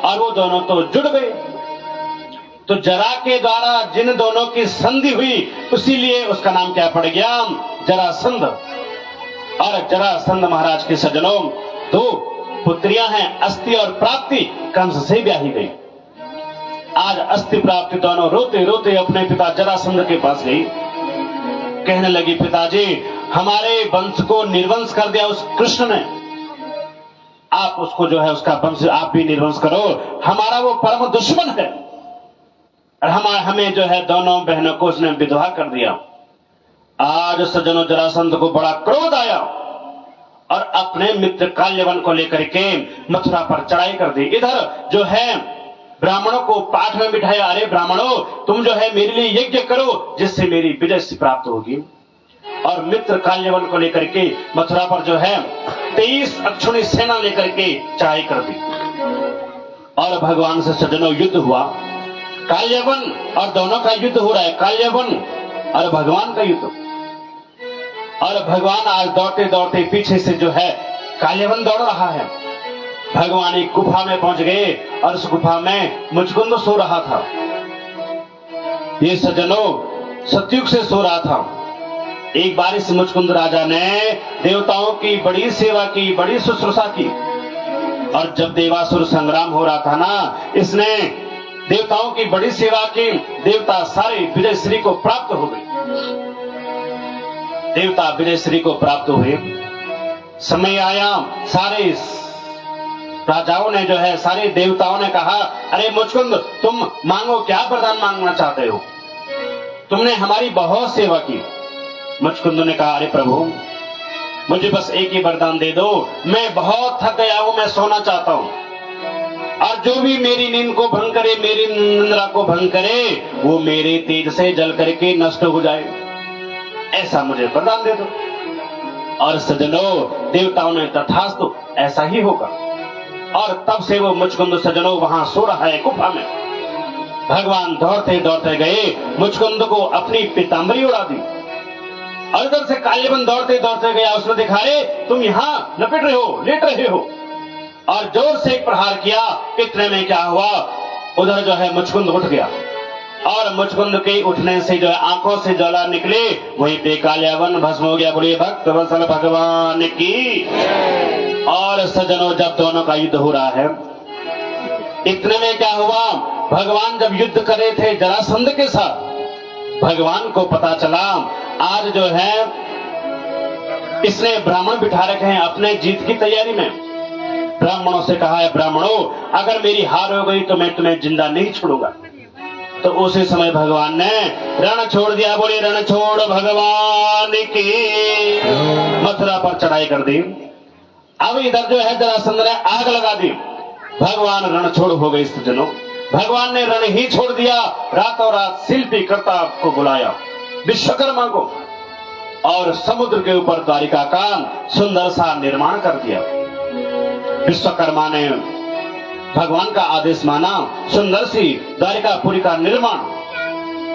और वो दोनों तो जुड़ गए। तो जरा के द्वारा जिन दोनों की संधि हुई, इसीलिए उसका नाम क्या पड़ गया, जरासंध। और जरासंध महाराज के सज्जनों 2 पुत्रियां हैं, अस्ति और प्राप्ति, कंस से ब्याही गई। आज अस्ति प्राप्ति दोनों रोते रोते अपने पिता जरासंध के पास गई। कहने लगी, पिताजी हमारे वंश को निर्वंश कर दिया उस कृष्ण ने, आप उसको जो है उसका वंश आप भी निर्वंश करो, हमारा वो परम दुश्मन है। और हमें जो है दोनों बहनों को उसने विधवा कर दिया। आज सज्जनों जरासंध को बड़ा क्रोध आया और अपने मित्र काल्यवन को लेकर के मथुरा पर चढ़ाई कर दी। इधर जो है ब्राह्मणों को पाठ में बिठाया, अरे ब्राह्मणों तुम जो है मेरे लिए यज्ञ करो जिससे मेरी विजय से प्राप्त होगी। और मित्र काल्यवन को लेकर के मथुरा पर जो है 23 अक्षुणी सेना लेकर के चढ़ाई कर दी और भगवान से सज्जनों युद्ध हुआ। काल्यवन और दोनों का युद्ध हो रहा है, काल्यवन और भगवान का युद्ध। और भगवान आज दौड़ते दौड़ते पीछे से जो है काल्यवन दौड़ रहा है। भगवान एक गुफा में पहुंच गए और उस गुफा में मुचकुंद सो रहा था। ये सज्जनों सतयुग से सो रहा था। एक बार इस मुचकुंद राजा ने देवताओं की बड़ी सेवा की, बड़ी शुश्रूषा की। और जब देवासुर संग्राम हो रहा था ना, इसने देवताओं की बड़ी सेवा की। देवता सारे विजय श्री को प्राप्त हो गए। देवता विजय श्री को प्राप्त हुए। समय आया, सारे राजाओं ने जो है, सारे देवताओं ने कहा, अरे मुचकुंद तुम मांगो, क्या वरदान मांगना चाहते हो? तुमने हमारी बहुत सेवा की। मुचकुंद ने कहा, अरे प्रभु मुझे बस एक ही वरदान दे दो, मैं बहुत थक गया हूं, मैं सोना चाहता हूं। और जो भी मेरी नींद को भंग करे, मेरी निंद्रा को भंग करे, वो मेरे तेज से जल करके नष्ट हो जाए, ऐसा मुझे वरदान दे दो। और सज्जनों देवताओं ने तथास्तु, ऐसा ही होगा। और तब से वो मुचकुंद सज्जनों वहां सो रहा है गुफा में। भगवान दौड़ते दौड़ते गए, मुचकुंद को अपनी पीतांबरी उड़ा दी। और इधर से काल्यवन दौड़ते दौड़ते गया, उसने देखा, अरे तुम यहां लपेट रहे हो, लेट रहे हो। और जोर से एक प्रहार किया। इतने में क्या हुआ, उधर जो है मुचकुंद उठ गया। और मुचकुंद के उठने से जो है आंखों से ज्वाला निकले, वहीं पे काल्यवन भस्म हो गया। बोलिए भक्त वत्सल भगवान की। और सज्जनों जब दोनों का युद्ध हो रहा है, इतने में क्या हुआ, भगवान जब युद्ध कर रहे थे जरासंध के साथ, भगवान को पता चला आज जो है इसने ब्राह्मण बिठा रखे हैं अपने जीत की तैयारी में। ब्राह्मणों से कहा है, ब्राह्मणों अगर मेरी हार हो गई तो मैं तुम्हें जिंदा नहीं छोड़ूंगा। तो उसी समय भगवान ने रण छोड़ दिया। बोले रण छोड़ भगवान की। मथुरा पर चढ़ाई कर दी। अब इधर जो है जरासंध ने आग लगा दी। भगवान रण छोड़ हो गए सज्जनों। भगवान ने रण ही छोड़ दिया। रातों रात शिल्पी कर्ता को बुलाया, विश्वकर्मा को, और समुद्र के ऊपर द्वारिका का सुंदर सा निर्माण कर दिया। विश्वकर्मा ने भगवान का आदेश माना, सुंदर सी द्वारिकापुरी का निर्माण।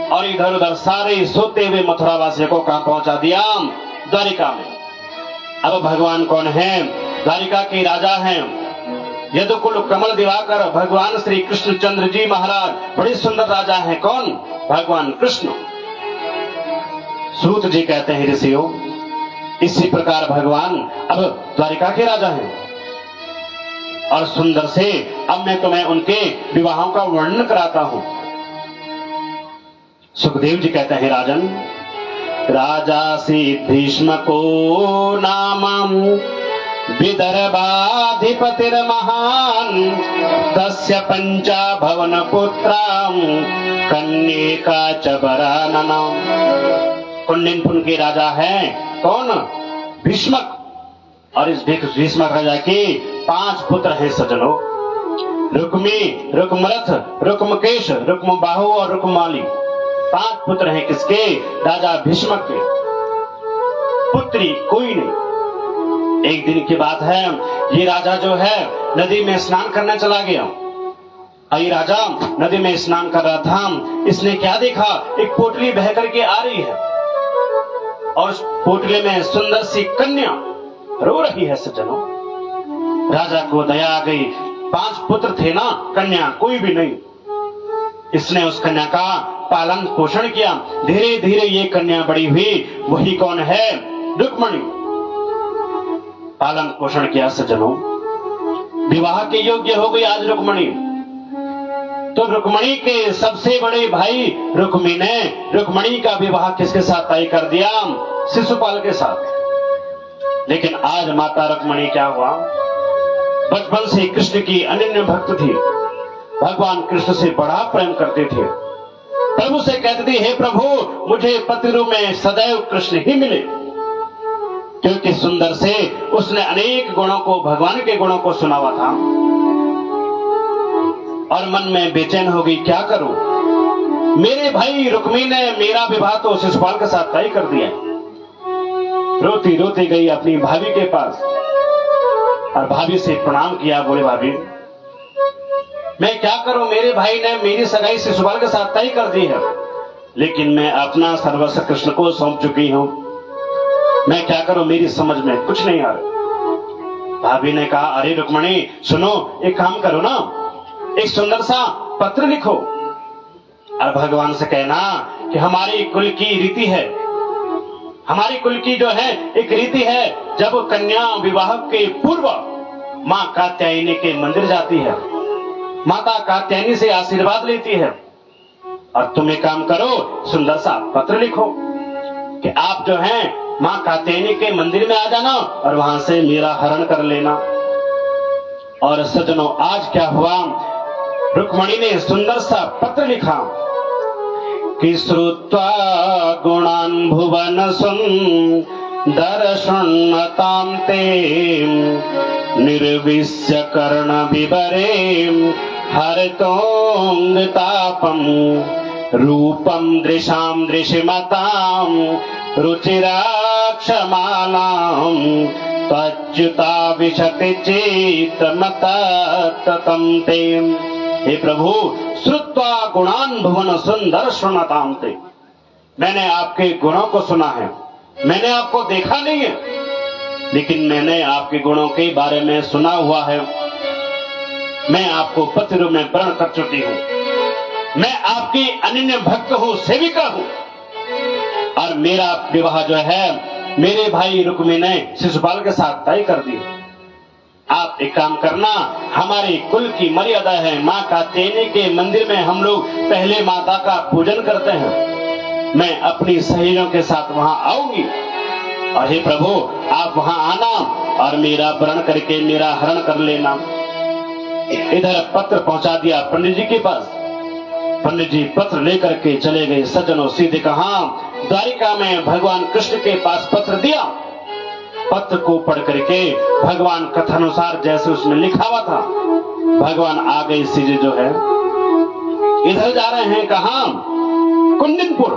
और इधर उधर सारे सोते हुए मथुरा वासियों को कहां पहुंचा दिया, द्वारिका में। अब भगवान कौन है, द्वारिका के राजा हैं यदुकुल कमल दिवाकर भगवान श्री कृष्ण चंद्र जी महाराज। बड़े सुंदर राजा हैं। कौन, भगवान कृष्ण। सूत जी कहते हैं ऋषियों, इसी प्रकार भगवान अब द्वारिका के राजा हैं। और सुंदर से अब मैं तुम्हें उनके विवाहों का वर्णन कराता हूं। सुखदेव जी कहते हैं, राजन राजा सी भीष्म को नामम विदर्भाधिपतिर महान तस्य पंचा भवन पुत्राम कन्यका च वराननम। कुंडिनपुर के राजा हैं कौन, भीष्मक। और इस भीष्मक राजा के 5 पुत्र हैं सज्जनों, रुक्मी, रुक्मरथ, रुक्मकेश, रुक्मबाहु और रुक्माली। 5 पुत्र हैं किसके, राजा भीष्मक के। पुत्री कोई नहीं। एक दिन की बात है, ये राजा जो है नदी में स्नान करने चला गया। ये राजा नदी में स्नान कर रहा था। इसने क्या देखा, एक पोटली बह करके आ रही है और उस पोटली में सुंदर सी कन्या रो रही है सज्जनों। राजा को दया आ गई। 5 पुत्र थे ना, कन्या कोई भी नहीं। इसने उस कन्या का पालन पोषण किया। धीरे धीरे ये कन्या बड़ी हुई। वही कौन है, रुक्मणी। पालन पोषण किया सज्जनों, विवाह के योग्य हो गई आज रुक्मणी। तो रुक्मणी के सबसे बड़े भाई रुक्मी ने रुक्मणी का विवाह किसके साथ तय कर दिया, शिशुपाल के साथ। लेकिन आज माता रुक्मणी क्या हुआ, बचपन से कृष्ण की अनन्य भक्त थी। भगवान कृष्ण से बड़ा प्रेम करते थे। शुरू से कहती थी, हे प्रभु मुझे पति रूप में सदैव कृष्ण ही मिले, क्योंकि सुंदर से उसने अनेक गुणों को, भगवान के गुणों को सुना हुआ था और मन में बेचैन हो गई, क्या करूं? मेरे भाई रुक्मी ने मेरा विवाह तो शिशुपाल के साथ तय कर दिया। रोती रोती गई अपनी भाभी के पास और भाभी से प्रणाम किया। बोले, भाभी मैं क्या करूं, मेरे भाई ने मेरी सगाई शिशुपाल के साथ तय कर दी है, लेकिन मैं अपना सर्वस्व कृष्ण को सौंप चुकी हूं, मैं क्या करूं, मेरी समझ में कुछ नहीं आ रहा। भाभी ने कहा, अरे रुक्मणी सुनो, एक काम करो ना, एक सुंदर सा पत्र लिखो और भगवान से कहना कि हमारी कुल की रीति है, हमारी कुल की जो है एक रीति है, जब कन्या विवाह के पूर्व मां कात्यायनी के मंदिर जाती है, माता कात्यायनी से आशीर्वाद लेती है, और तुम एक काम करो, सुंदर सा पत्र लिखो कि आप जो हैं मां कात्यायनी के मंदिर में आ जाना और वहां से मेरा हरण कर लेना। और सज्जनों, आज क्या हुआ, रुक्मणी ने सुंदर सा पत्र लिखा कि श्रुत्वा गुणान् भुवन सुंदर शृण्वतां ते निर्विश्य कर्ण विवरे हरतोंगतापम रूपम दृशाम दृशिमताम रुचिराक्षमालाम तच्युता विशति चेतमततम ते। हे प्रभु, श्रुत्वा गुणान् भुवन सुंदर शृण्वतां ते, मैंने आपके गुणों को सुना है, मैंने आपको देखा नहीं है, लेकिन मैंने आपके गुणों के बारे में सुना हुआ है। मैं आपको पति रूप में वर्ण कर चुकी हूं, मैं आपकी अनन्य भक्त हूं, सेविका हूं, और मेरा विवाह जो है मेरे भाई रुक्मी ने शिशुपाल के साथ तय कर दी। आप एक काम करना, हमारे कुल की मर्यादा है, मां कात्यायनी के मंदिर में हम लोग पहले माता का पूजन करते हैं, मैं अपनी सहेलियों के साथ वहां आऊंगी, और हे प्रभु आप वहां आना और मेरा वर्ण करके मेरा हरण कर लेना। इधर पत्र पहुंचा दिया पंडित जी के पास, पंडित जी पत्र लेकर के चले गए। सज्जनों, सीधे कहा द्वारिका में भगवान कृष्ण के पास पत्र दिया। पत्र को पढ़ करके भगवान कथानुसार जैसे उसमें लिखा हुआ था, भगवान आगे सीधे जो है इधर जा रहे हैं, कहा कुंदनपुर,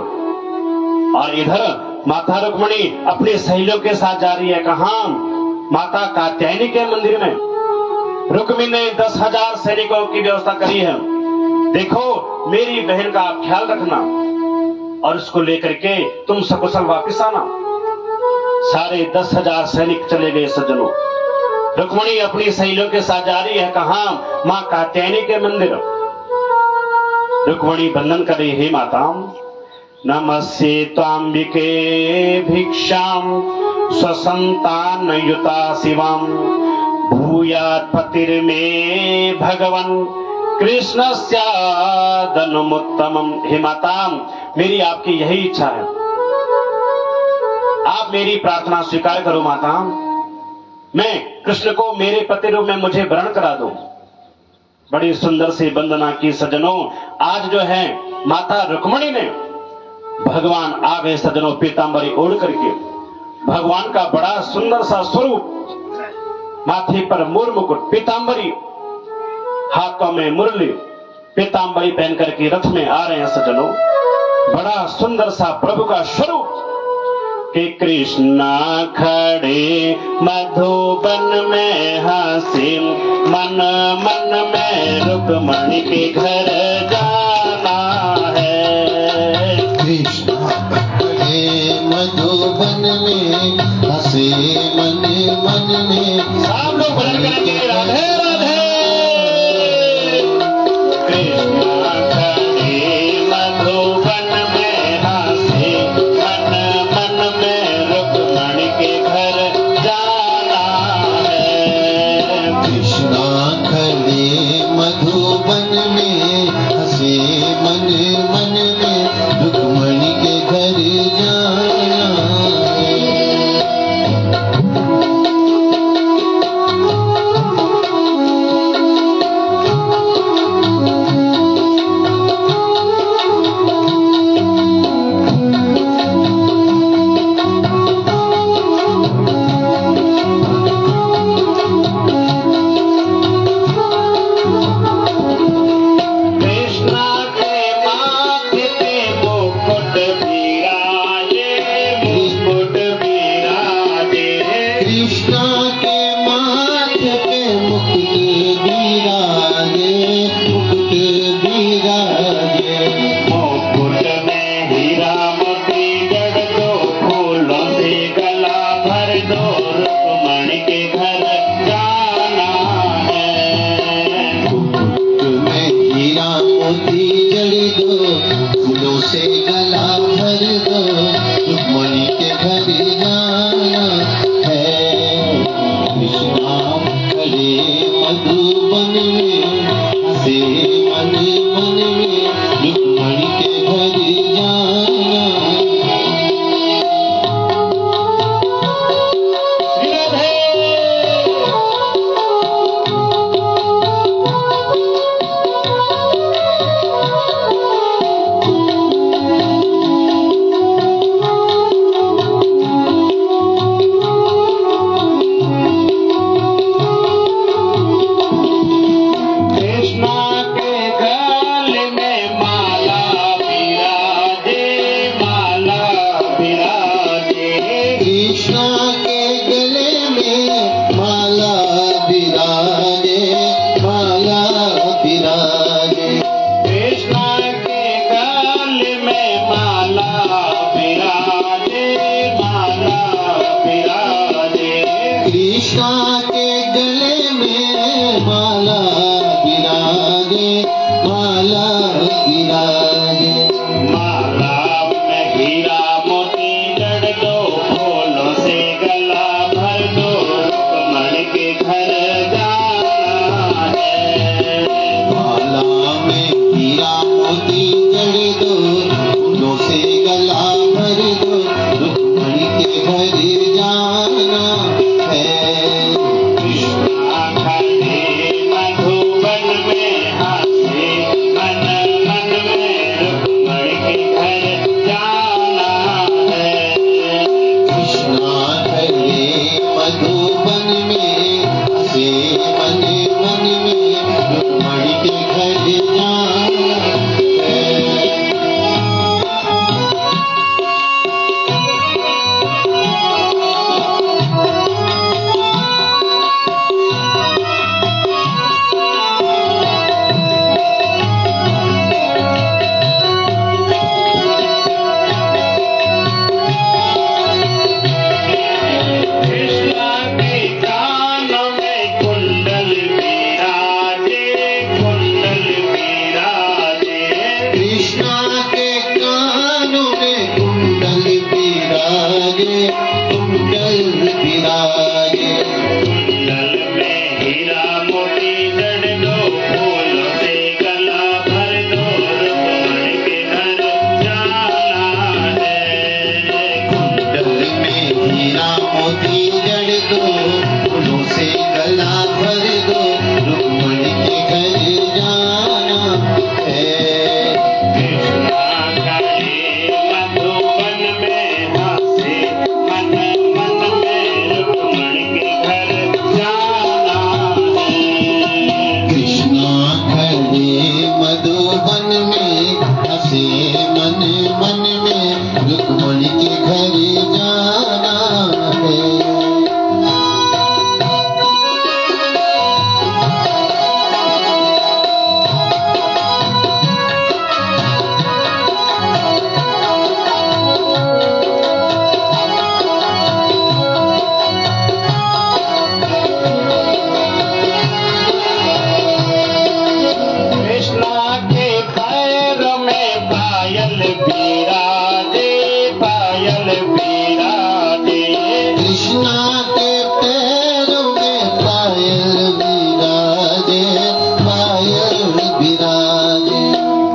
और इधर माता रुक्मणी अपनी सहेलियों के साथ जा रही है, कहा माता कात्यायनी के मंदिर में। रुक्मी ने 10,000 सैनिकों की व्यवस्था करी है, देखो मेरी बहन का आप ख्याल रखना और उसको लेकर के तुम सकुशल वापिस आना। सारे 10,000 सैनिक चले गए। सज्जनों, रुक्मणी अपनी सहेलियों के साथ जा रही है, कहा मां कात्यायनी के मंदिर। रुक्मणी वंदन कर रही, हे माता नमस्ये त्वाम्बिके भिक्षाम स्वसंतान युता शिवम भूयात् पतिर्मे भगवन् कृष्णस्यादनुमुत्तमम्। हे माता, मेरी आपकी यही इच्छा है, आप मेरी प्रार्थना स्वीकार करो माता, मैं कृष्ण को मेरे पति रूप में मुझे वरण करा दो। बड़ी सुंदर से वंदना की। सज्जनों, आज जो है माता रुक्मणी ने, भगवान आ गए सज्जनों पीतांबरी ओढ़ करके, भगवान का बड़ा सुंदर सा स्वरूप, माथे पर मोर मुकुट, पीतांबरी, हाथों में मुरली, पीतांबरी पहन करके रथ में आ रहे हैं। सज्जनों, बड़ा सुंदर सा प्रभु का स्वरूप कि कृष्णा खड़े मधुबन में हंसी, मन मन में रुक्मणी के घर जाना है। कृष्णा खड़े मधुबन में हंसी, मन मन में। सब लोग भजन करेंगे, राधे राधे। कृष्णा खड़े मधुबन में हंसी, मन मन में रुक्मणी के घर जाना है। कृष्णा खड़े मधुबन में विराजे माला विराजे कृष्णा के गले में माला विराजे माला विराजे माला में हीरा मोती जड़ दो फूलों से गला भर दो रुक्मणी के घर जाना है माला में हीरा मोती जड़ दो फूलों से गला भर दो रुक्मणी के घर जाना है कृष्णा खड़े मधुबन में हंसे मन मन में रुक्मणी के घर जाना है कृष्णा खड़े मधुबन में हंसे मन मन में रुक्मणी के घर जाना है कृष्णा के कानों में कुंडल विराजे कुंडल विराजे कृष्णा के कानों में कुंडल विराजे कुंडल विराजे कुंडल में हीरा मोती जड़ दो फूलों से गला भर दो रुक्मणी के घर जाना है कुंडल में हीरा मोती जड़ दो फूलों से गला भर दो रुक्मणी के घर जाना है कृष्णा खड़े मधुबन में हंसे मन मन में रुक्मणी के घर जाना है कृष्णा खड़े मधुबन में हंसे मन मन में रुक्मणी के घर जाना है कृष्णा के पैर में पायल विराजे पायल विराजे कृष्णा के पैरों में पायल विराजे पायल विराजे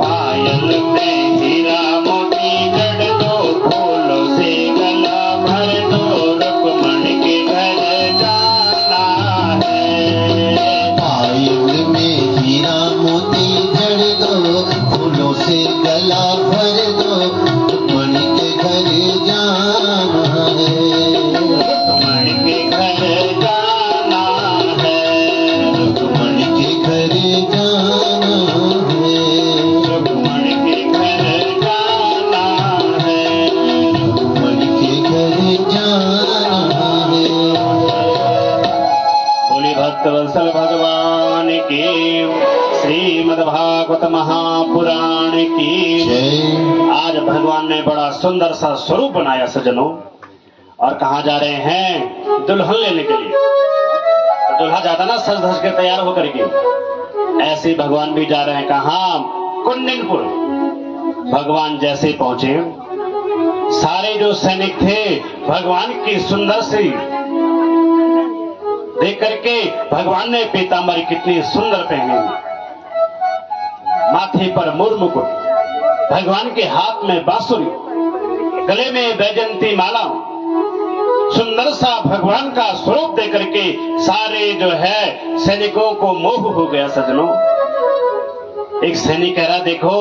पायल में हीरा मोती जड़ दो फूलों से गला भर दो रुक्मणी के घर जाना है पायल में हीरा मोती जड़ दो फूलों से गला भर दो रुक्मणी के घर जाना है रुक्मणी के घर जाना है रुक्मणी के घर जाना है रुक्मणी के घर जाना है रुक्मणी के घर जाना है बोली भक्त वत्सल भगवान की श्रीमद् भागवत महापुराण की जय आज भगवान ने बड़ा सुंदर सा स्वरूप बनाया सज्जनों और कहाँ जा रहे हैं दुल्हन लेने के लिए तो दुल्हा जाता ना सज धज के तैयार होकर के ऐसे ही भगवान भी जा रहे हैं कहाँ कुंडनपुर भगवान जैसे पहुंचे सारे जो सैनिक थे भगवान की सुंदर सी देख करके भगवान ने पीतांबरी कितनी सुंदर पहनी माथे पर मोर मुकुट भगवान के हाथ में बांसुरी गले में वैजंती माला सुंदर सा भगवान का स्वरूप देख करके सारे जो है सैनिकों को मोह हो गया सज्जनों एक सैनिक कह रहा देखो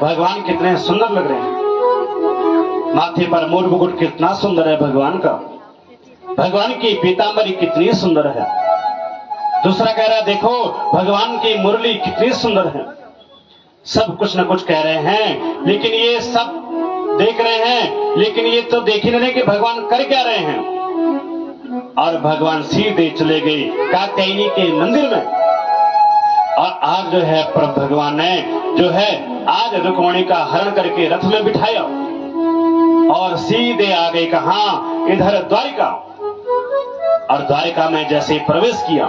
भगवान कितने सुंदर लग रहे हैं माथे पर मोर मुकुट कितना सुंदर है भगवान का भगवान की पीतांबरी कितनी सुंदर है दूसरा कह रहा देखो भगवान की मुरली कितनी सुंदर है सब कुछ न कुछ कह रहे हैं लेकिन ये सब देख रहे हैं लेकिन ये तो देख ही नहीं रहे कि भगवान कर क्या रहे हैं और भगवान सीधे चले गए कात्यायनी के मंदिर में और आज जो है प्रभु भगवान ने जो है आज रुक्मणी का हरण करके रथ में बिठाया और सीधे आ गए कहां? इधर द्वारिका। और द्वारिका में जैसे ही प्रवेश किया,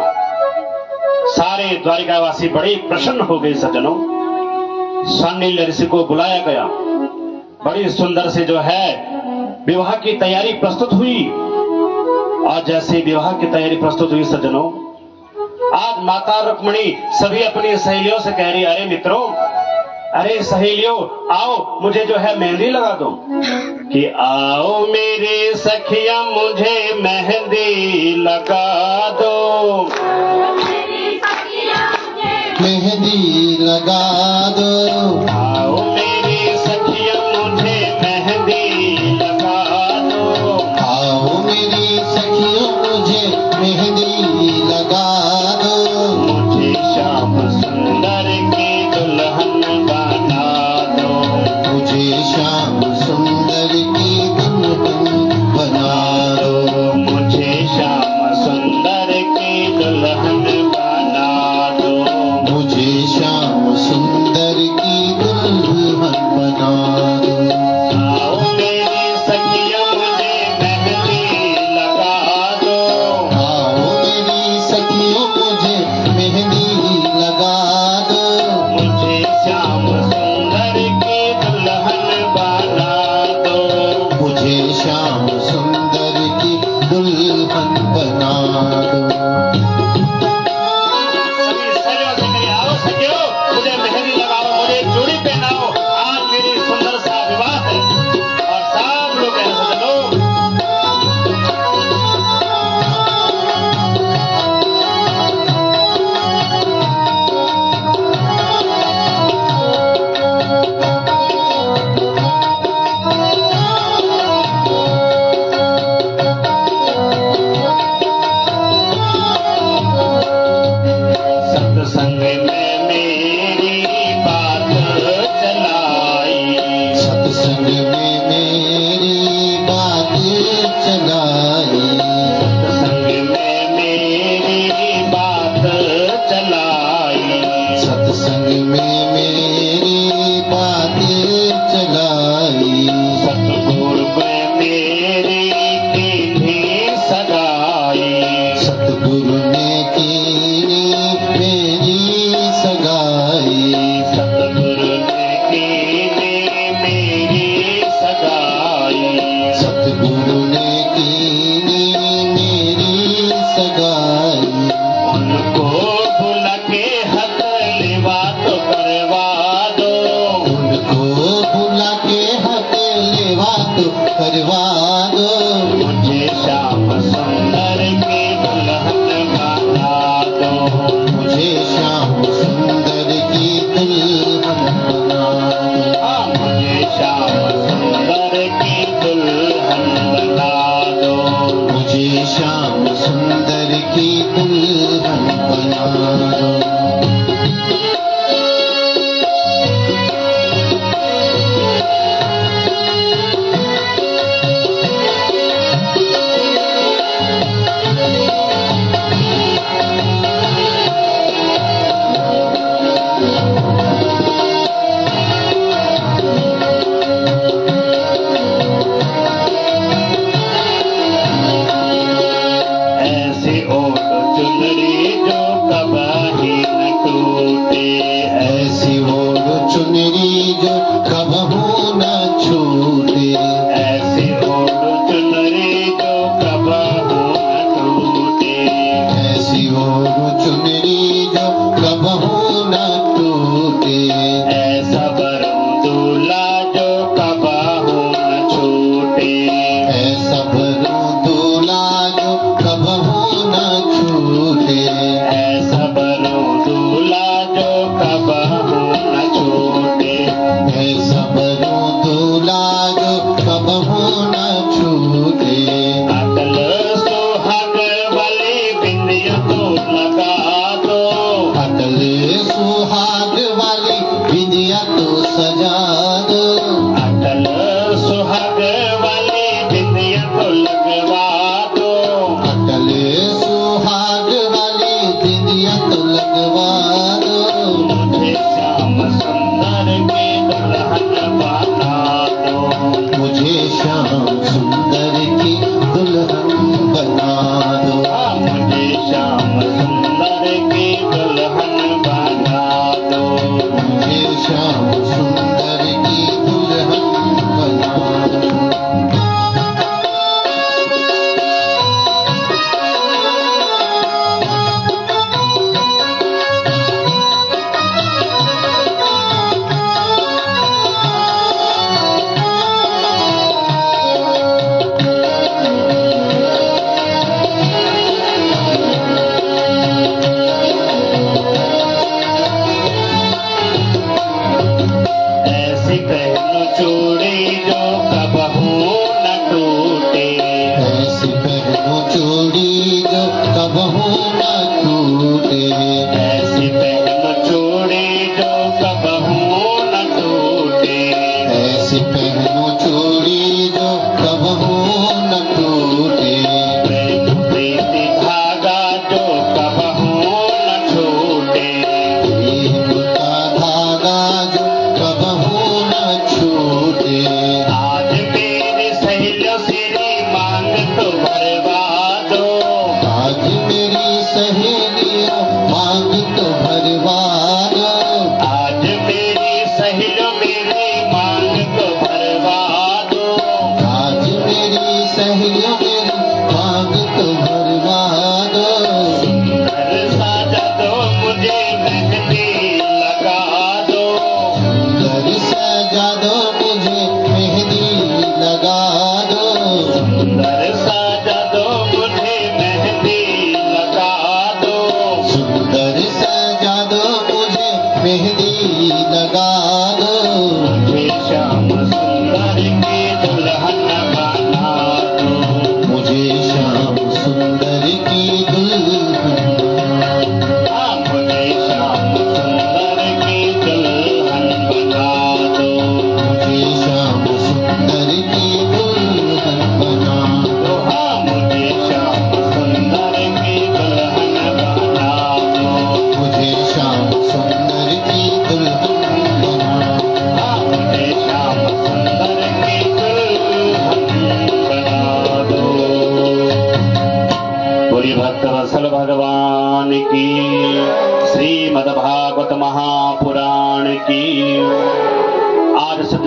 सारे द्वारिकावासी बड़े प्रसन्न हो गए सज्जनों। सान्डिल्य ऋषि को बुलाया गया, बड़ी सुंदर से जो है विवाह की तैयारी प्रस्तुत हुई। और जैसे विवाह की तैयारी प्रस्तुत हुई सज्जनों, आज माता रुक्मिणी सभी अपनी सहेलियों से कह रही, अरे मित्रों, अरे सहेलियों, आओ मुझे जो है मेहंदी लगा दो। कि आओ मेरे सखिया मुझे मेहंदी लगा दो, मेहंदी लगा दो। आओ मेरी सखिया मुझे मेहंदी लगा दो, आओ मेरी सखियों मुझे मेहंदी लगा दो। मुझे श्याम सुंदर की दुल्हन बना दो, मुझे श्याम सुंदर की दुल्हन बना दो। मुझे श्याम सुंदर की दुल्हन बना दो, मुझे श्याम सुंदर की दुल्हन बना दो। आओ मेरी सखिया मुझे मेहंदी लगा दो, आओ मेरी सखियों मुझे मेहंदी लगा दो। मुझे श्याम सुंदर की दुल्हन बना दो, मुझे श्याम सुंदर की दुल्हन बना दो। सभी सजो से कहिए, आओ सखियो मुझे मेहंदी लगाओ, मुझे चूड़ी पहनाओ, आज मेरी सुंदर सा विवाह है। और सब लोग ऐसे चलो। सत्संग में मेरी बात चलाई, सत्संग में मेरी बात चलाई। सत्संग में मेरी बात चलाई, सत्संग में मेरी बात चलाई। सतगुरु में मेरी कीनी सगाई, सतगुरु ने कीनी मेरी सगाई। सतगुरु ने कीनी मेरी सगाई, सतगुरु ने कीनी मेरी सगाई। उनको बुला के हथ लिवा तो करवा दो, उनको बुला के हाथ लेवा तो करवा दो। मुझे श्याम सुंदर की दुल्हन बना दो, मुझे श्याम सुंदर की दुल्हन बना दो। हाँ, मुझे श्याम सुंदर की दुल्हन बना दो, मुझे श्याम सुंदर की दुल्हन बना दो।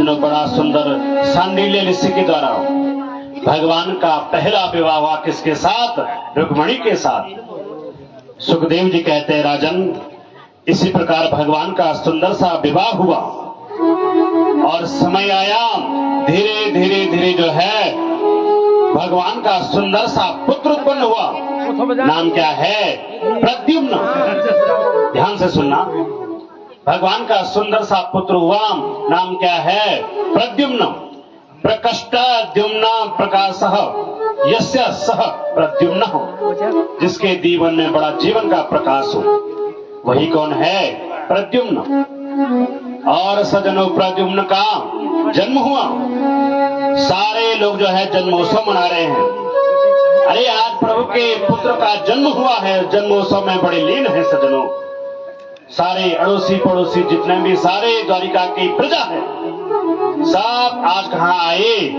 सज्जनों बड़ा सुंदर सांडिल्य ऋषि के द्वारा भगवान का पहला विवाह हुआ किसके साथ? रुक्मिणी के साथ। सुखदेव जी कहते हैं राजन, इसी प्रकार भगवान का सुंदर सा विवाह हुआ और समय आया, धीरे धीरे धीरे जो है भगवान का सुंदर सा पुत्र उत्पन्न हुआ। नाम क्या है? प्रद्युम्न। ध्यान से सुनना, भगवान का सुंदर सा पुत्र हुआ, नाम क्या है? प्रद्युम्न। प्रकष्टद्युम्न प्रकाशः यस्य सह प्रद्युम्न, जिसके जीवन में बड़ा जीवन का प्रकाश हो, वही कौन है? प्रद्युम्न। और सजनों प्रद्युम्न का जन्म हुआ। सारे लोग जो है जन्मोत्सव मना रहे हैं। अरे आज प्रभु के पुत्र का जन्म हुआ है, जन्मोत्सव में बड़े लीन है सजनों। सारे अड़ोसी पड़ोसी जितने भी सारे द्वारिका की प्रजा है, सब आज कहां आए?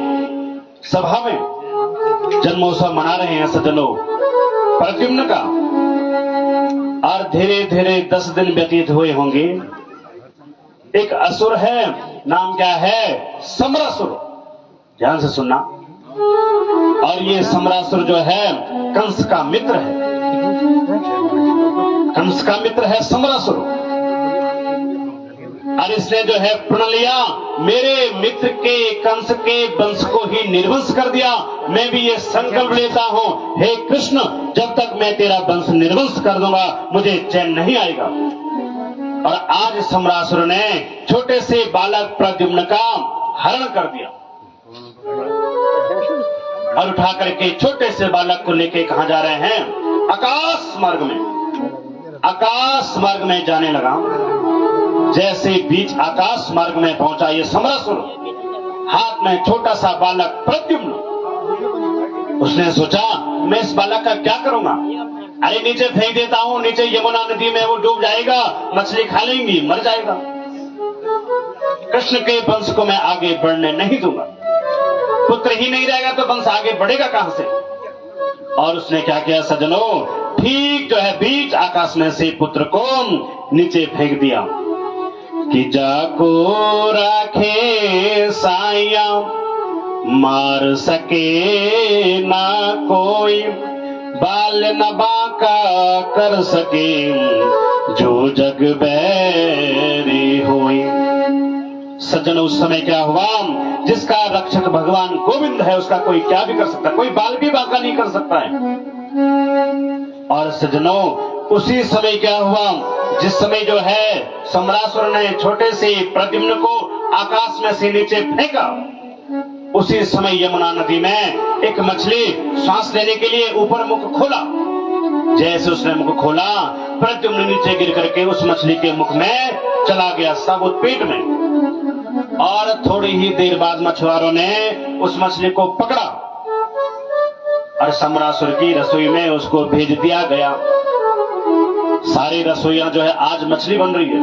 सभा में जन्मोत्सव मना रहे हैं सजनों प्रद्युम्न का। और धीरे धीरे 10 दिन व्यतीत हुए होंगे। एक असुर है, नाम क्या है? समरासुर। ध्यान से सुनना। और ये समरासुर जो है कंस का मित्र है। कंस का मित्र है समरासुर। और इसने जो है प्रण लिया, मेरे मित्र के कंस के वंश को ही निर्वंश कर दिया। मैं भी ये संकल्प लेता हूं, हे कृष्ण, जब तक मैं तेरा वंश निर्वंश कर दूंगा मुझे चैन नहीं आएगा। और आज समरासुर ने छोटे से बालक प्रद्युम्न का हरण कर दिया और उठा करके छोटे से बालक को लेके कहां जा रहे हैं? आकाश मार्ग में। आकाश मार्ग में जाने लगा। जैसे बीच आकाश मार्ग में पहुंचा ये समरासुर, हाथ में छोटा सा बालक प्रद्युम्न। उसने सोचा मैं इस बालक का क्या करूंगा? अरे नीचे फेंक देता हूं, नीचे यमुना नदी में वो डूब जाएगा, मछली खा लेंगी, मर जाएगा। कृष्ण के वंश को मैं आगे बढ़ने नहीं दूंगा। पुत्र ही नहीं रहेगा तो वंश आगे बढ़ेगा कहां से? और उसने क्या किया सजनों? ठीक जो है बीच आकाश में से पुत्र को नीचे फेंक दिया कि जाको राखे साया, मार सके ना कोई, बाल न बाका कर सके, जो जग बैरी होई। सज्जन उस समय क्या हुआ? जिसका रक्षक भगवान गोविंद है उसका कोई क्या भी कर सकता है, कोई बाल भी बाका नहीं कर सकता है। और सज्जनों उसी समय क्या हुआ? जिस समय जो है समरासुर ने छोटे से प्रद्युम्न को आकाश में से नीचे फेंका, उसी समय यमुना नदी में एक मछली सांस लेने के लिए ऊपर मुख खोला। जैसे उसने मुख खोला, प्रद्युम्न नीचे गिर करके उस मछली के मुख में चला गया, साबुत पेट में। और थोड़ी ही देर बाद मछुआरों ने उस मछली को पकड़ा और समरासुर की रसोई में उसको भेज दिया गया। सारी रसोइयां जो है आज मछली बन रही है।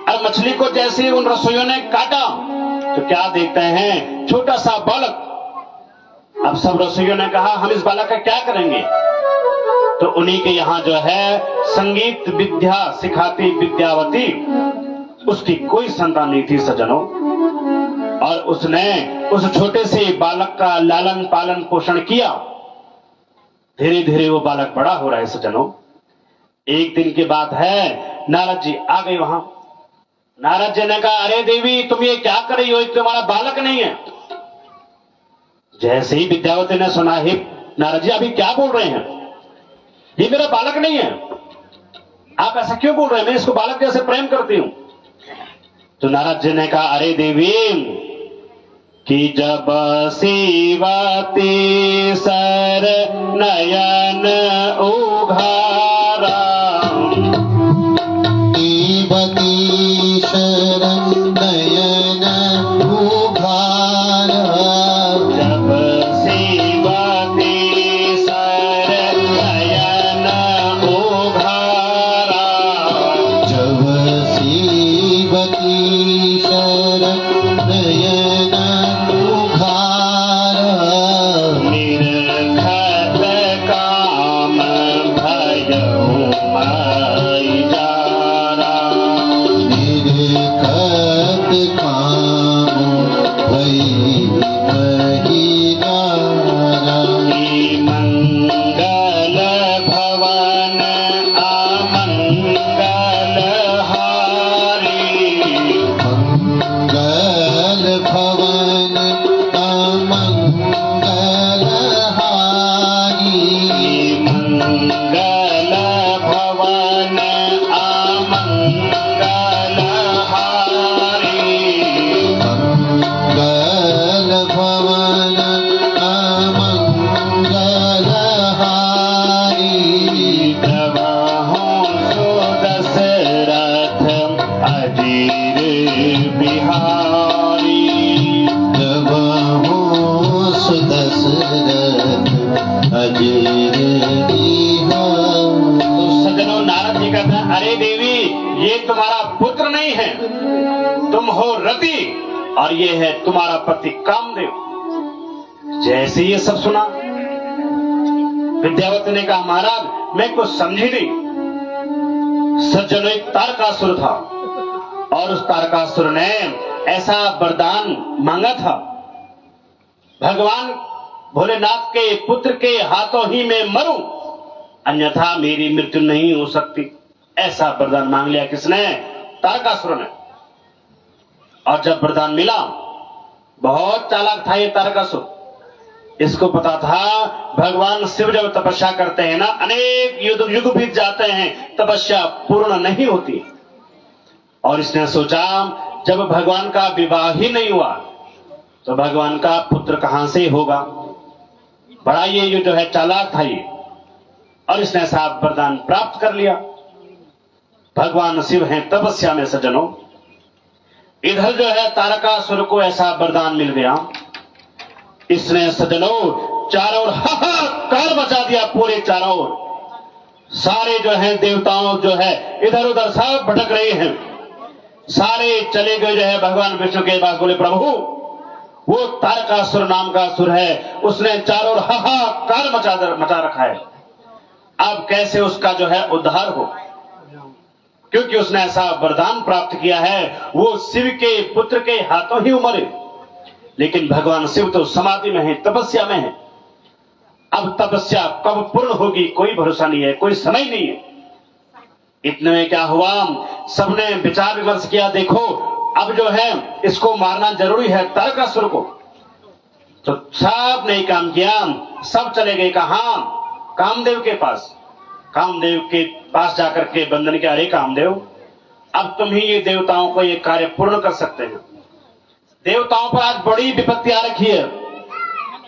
और मछली को जैसे उन रसोइयों ने काटा तो क्या देखते हैं? छोटा सा बालक। अब सब रसोइयों ने कहा हम इस बालक का क्या करेंगे? तो उन्हीं के यहां जो है संगीत विद्या सिखाती विद्यावती, उसकी कोई संतान नहीं थी सज्जनों। और उसने उस छोटे से बालक का लालन पालन पोषण किया। धीरे धीरे वो बालक बड़ा हो रहा है सज्जनों। एक दिन की बात है, नारद जी आ गए वहां। नारद जी ने कहा अरे देवी तुम ये क्या कर रही हो, तुम्हारा बालक नहीं है। जैसे ही विद्यावती ने सुना, हे नारद जी अभी क्या बोल रहे हैं, ये मेरा बालक नहीं है, आप ऐसा क्यों बोल रहे हैं, मैं इसको बालक जैसे प्रेम करती हूं। तो नारद जी ने कहा अरे देवी कि जब सेवती सर नयन उघारा, सेवती सर नयन उघारा, जब सेवती सर नयन उघारा, जब सेवती सर नयन उघारा, निर्घत काम भय और ये है तुम्हारा पति कामदेव। जैसे ये सब सुना, विद्यावती ने कहा महाराज मैं कुछ समझी नहीं। सज्जनों, एक तारकासुर था और उस तारकासुर ने ऐसा वरदान मांगा था, भगवान भोलेनाथ के पुत्र के हाथों ही मैं मरूं, अन्यथा मेरी मृत्यु नहीं हो सकती। ऐसा वरदान मांग लिया किसने? तारकासुर ने। और जब वरदान मिला, बहुत चालाक था ये तारकासुर। इसको पता था भगवान शिव जब तपस्या करते हैं ना, अनेक युग बीत जाते हैं, तपस्या पूर्ण नहीं होती। और इसने सोचा जब भगवान का विवाह ही नहीं हुआ तो भगवान का पुत्र कहां से होगा। बड़ा ये जो है चालाक था ये, और इसने ऐसा वरदान प्राप्त कर लिया। भगवान शिव हैं तपस्या में सज्जनों। इधर जो है तारकासुर को ऐसा वरदान मिल गया, इसने सज्जनों चारों ओर हाहाकार मचा दिया। पूरे चारों ओर सारे जो है देवताओं जो है इधर उधर सब भटक रहे हैं, सारे चले गए जो है भगवान विष्णु के पास। बोले प्रभु वो तारकासुर नाम का असुर है, उसने चारों ओर हाहाकार मचा रखा है, अब कैसे उसका जो है उद्धार हो, क्योंकि उसने ऐसा वरदान प्राप्त किया है, वो शिव के पुत्र के हाथों ही मरे। लेकिन भगवान शिव तो समाधि में है, तपस्या में है। अब तपस्या कब पूर्ण होगी कोई भरोसा नहीं है, कोई समय नहीं है। इतने में क्या हुआ, सबने विचार विमर्श किया, देखो अब जो है इसको मारना जरूरी है तारकासुर को। तो सब ने काम किया, सब चले गए कहां? कामदेव के पास। कामदेव के पास जाकर के बंधन किया, अरे कामदेव अब तुम ही ये देवताओं को ये कार्य पूर्ण कर सकते हैं। देवताओं पर आज बड़ी विपत्ति आ रखी है,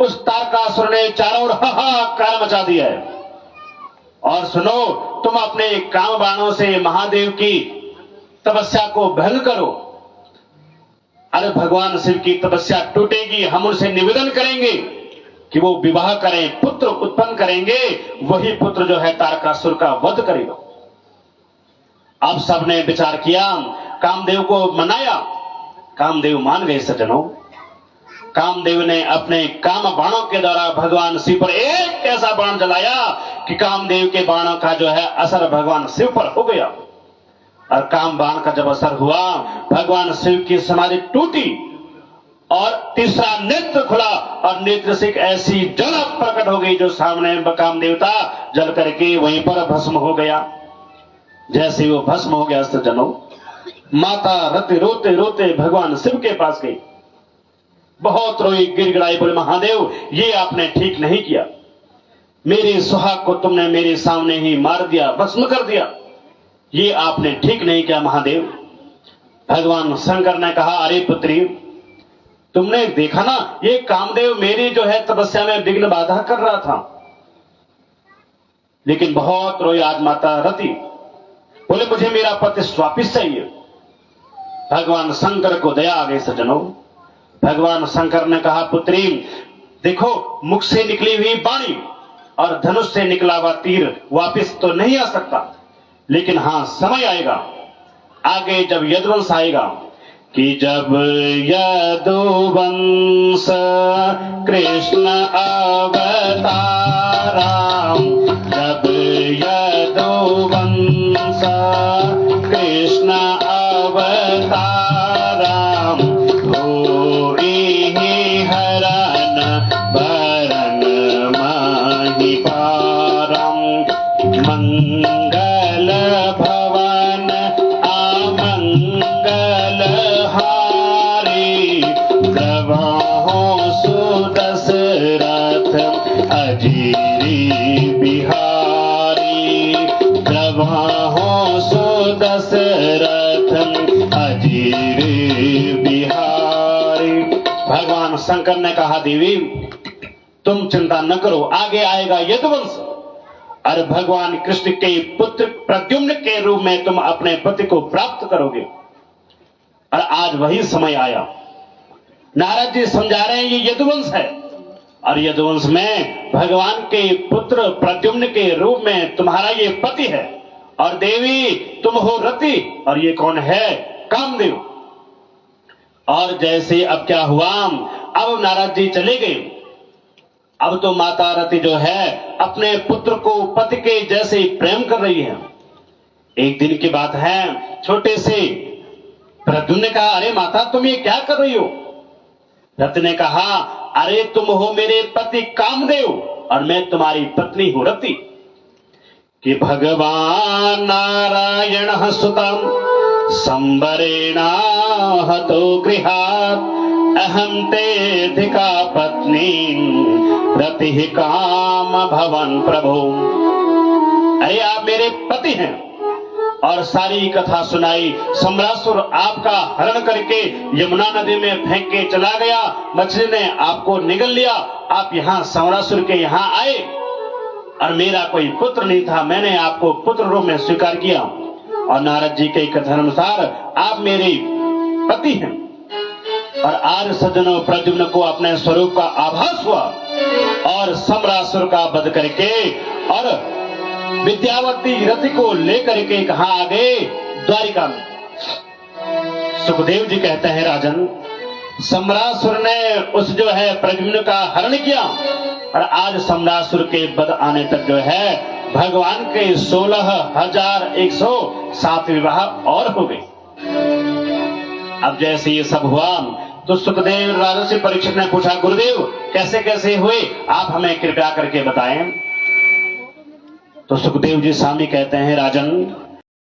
उस तारकासुर ने चारों ओर हाहाकार मचा दिया है। और सुनो, तुम अपने काम बाणों से महादेव की तपस्या को भंग करो। अरे भगवान शिव की तपस्या टूटेगी, हम उनसे निवेदन करेंगे कि वो विवाह करें, पुत्र उत्पन्न करेंगे, वही पुत्र जो है तारकासुर का वध करेगा। अब सबने विचार किया, कामदेव को मनाया, कामदेव मान गए सज्जनों। कामदेव ने अपने काम बाणों के द्वारा भगवान शिव पर एक ऐसा बाण चलाया कि कामदेव के बाणों का जो है असर भगवान शिव पर हो गया। और काम बाण का जब असर हुआ, भगवान शिव की समाधि टूटी और तीसरा नेत्र खुला और नेत्र से एक ऐसी ज्वाला प्रकट हो गई जो सामने काम देवता जल करके वहीं पर भस्म हो गया। जैसे वो भस्म हो गया सज्जनों, माता रति रोते रोते भगवान शिव के पास गई, बहुत रोई, गिड़गिड़ाई, बोले महादेव ये आपने ठीक नहीं किया, मेरे सुहाग को तुमने मेरे सामने ही मार दिया, भस्म कर दिया, ये आपने ठीक नहीं किया महादेव। भगवान शंकर ने कहा, अरे पुत्री तुमने देखा ना, ये कामदेव मेरी जो है तपस्या में विघ्न बाधा कर रहा था। लेकिन बहुत रोई आज माता रति, बोले मुझे मेरा पति वापिस चाहिए। भगवान शंकर को दया आ गई सज्जनों। भगवान शंकर ने कहा, पुत्री देखो, मुख से निकली हुई वाणी और धनुष से निकला हुआ तीर वापिस तो नहीं आ सकता, लेकिन हां समय आएगा आगे जब यदुवंश आएगा कि जब यदुवंश कृष्ण अवतारा, जब यदुवंश कृष्ण अवतारा, होई हरण वरण महिपारम, मंगल भवन अमंगल हारी, प्रभा अजीरी बिहारी द्रवाहो सो दशरथ अजीरी बिहारी। भगवान शंकर ने कहा देवी तुम चिंता न करो, आगे आएगा यदुवंश और भगवान कृष्ण के पुत्र प्रद्युम्न के रूप में तुम अपने पति को प्राप्त करोगे। और आज वही समय आया। नारद जी समझा रहे हैं ये यदुवंश है और यदुवंश में भगवान के पुत्र प्रद्युम्न के रूप में तुम्हारा ये पति है और देवी तुम हो रति और ये कौन है? कामदेव। और जैसे अब क्या हुआ, अब नारद जी चले गए। अब तो माता रति जो है अपने पुत्र को पति के जैसे प्रेम कर रही है। एक दिन की बात है, छोटे से प्रद्युम्न ने कहा अरे माता तुम ये क्या कर रही हो? रति ने कहा अरे तुम हो मेरे पति कामदेव और मैं तुम्हारी पत्नी हूं रति। कि भगवान नारायण सुतम संबरेणा हतो गृहात् अहं तेऽधिका पत्नी रति काम भवन प्रभु। अरे आप मेरे पति हैं। और सारी कथा सुनाई। सम्रासुर आपका हरण करके यमुना नदी में फेंक के चला गया, मछली ने आपको निगल लिया, आप यहाँ सम्रासुर के यहाँ आए और मेरा कोई पुत्र नहीं था, मैंने आपको पुत्र रूप में स्वीकार किया और नारद जी के कथन अनुसार आप मेरे पति हैं। और आज सज्जनों प्रद्युम्न को अपने स्वरूप का आभास हुआ और सम्रासुर का वध करके और विद्यावती रति को लेकर के कहां आ गए? द्वारिका में। सुखदेव जी कहते हैं राजन सम्रासुर ने उस जो है प्रद्युम्न का हरण किया और आज सम्रासुर के वध आने तक जो है भगवान के 16,107 विवाह और हो गए। अब जैसे ये सब हुआ तो सुखदेव राजा से परीक्षित ने पूछा गुरुदेव कैसे कैसे हुए, आप हमें कृपया करके बताएं। तो सुखदेव जी स्वामी कहते हैं राजन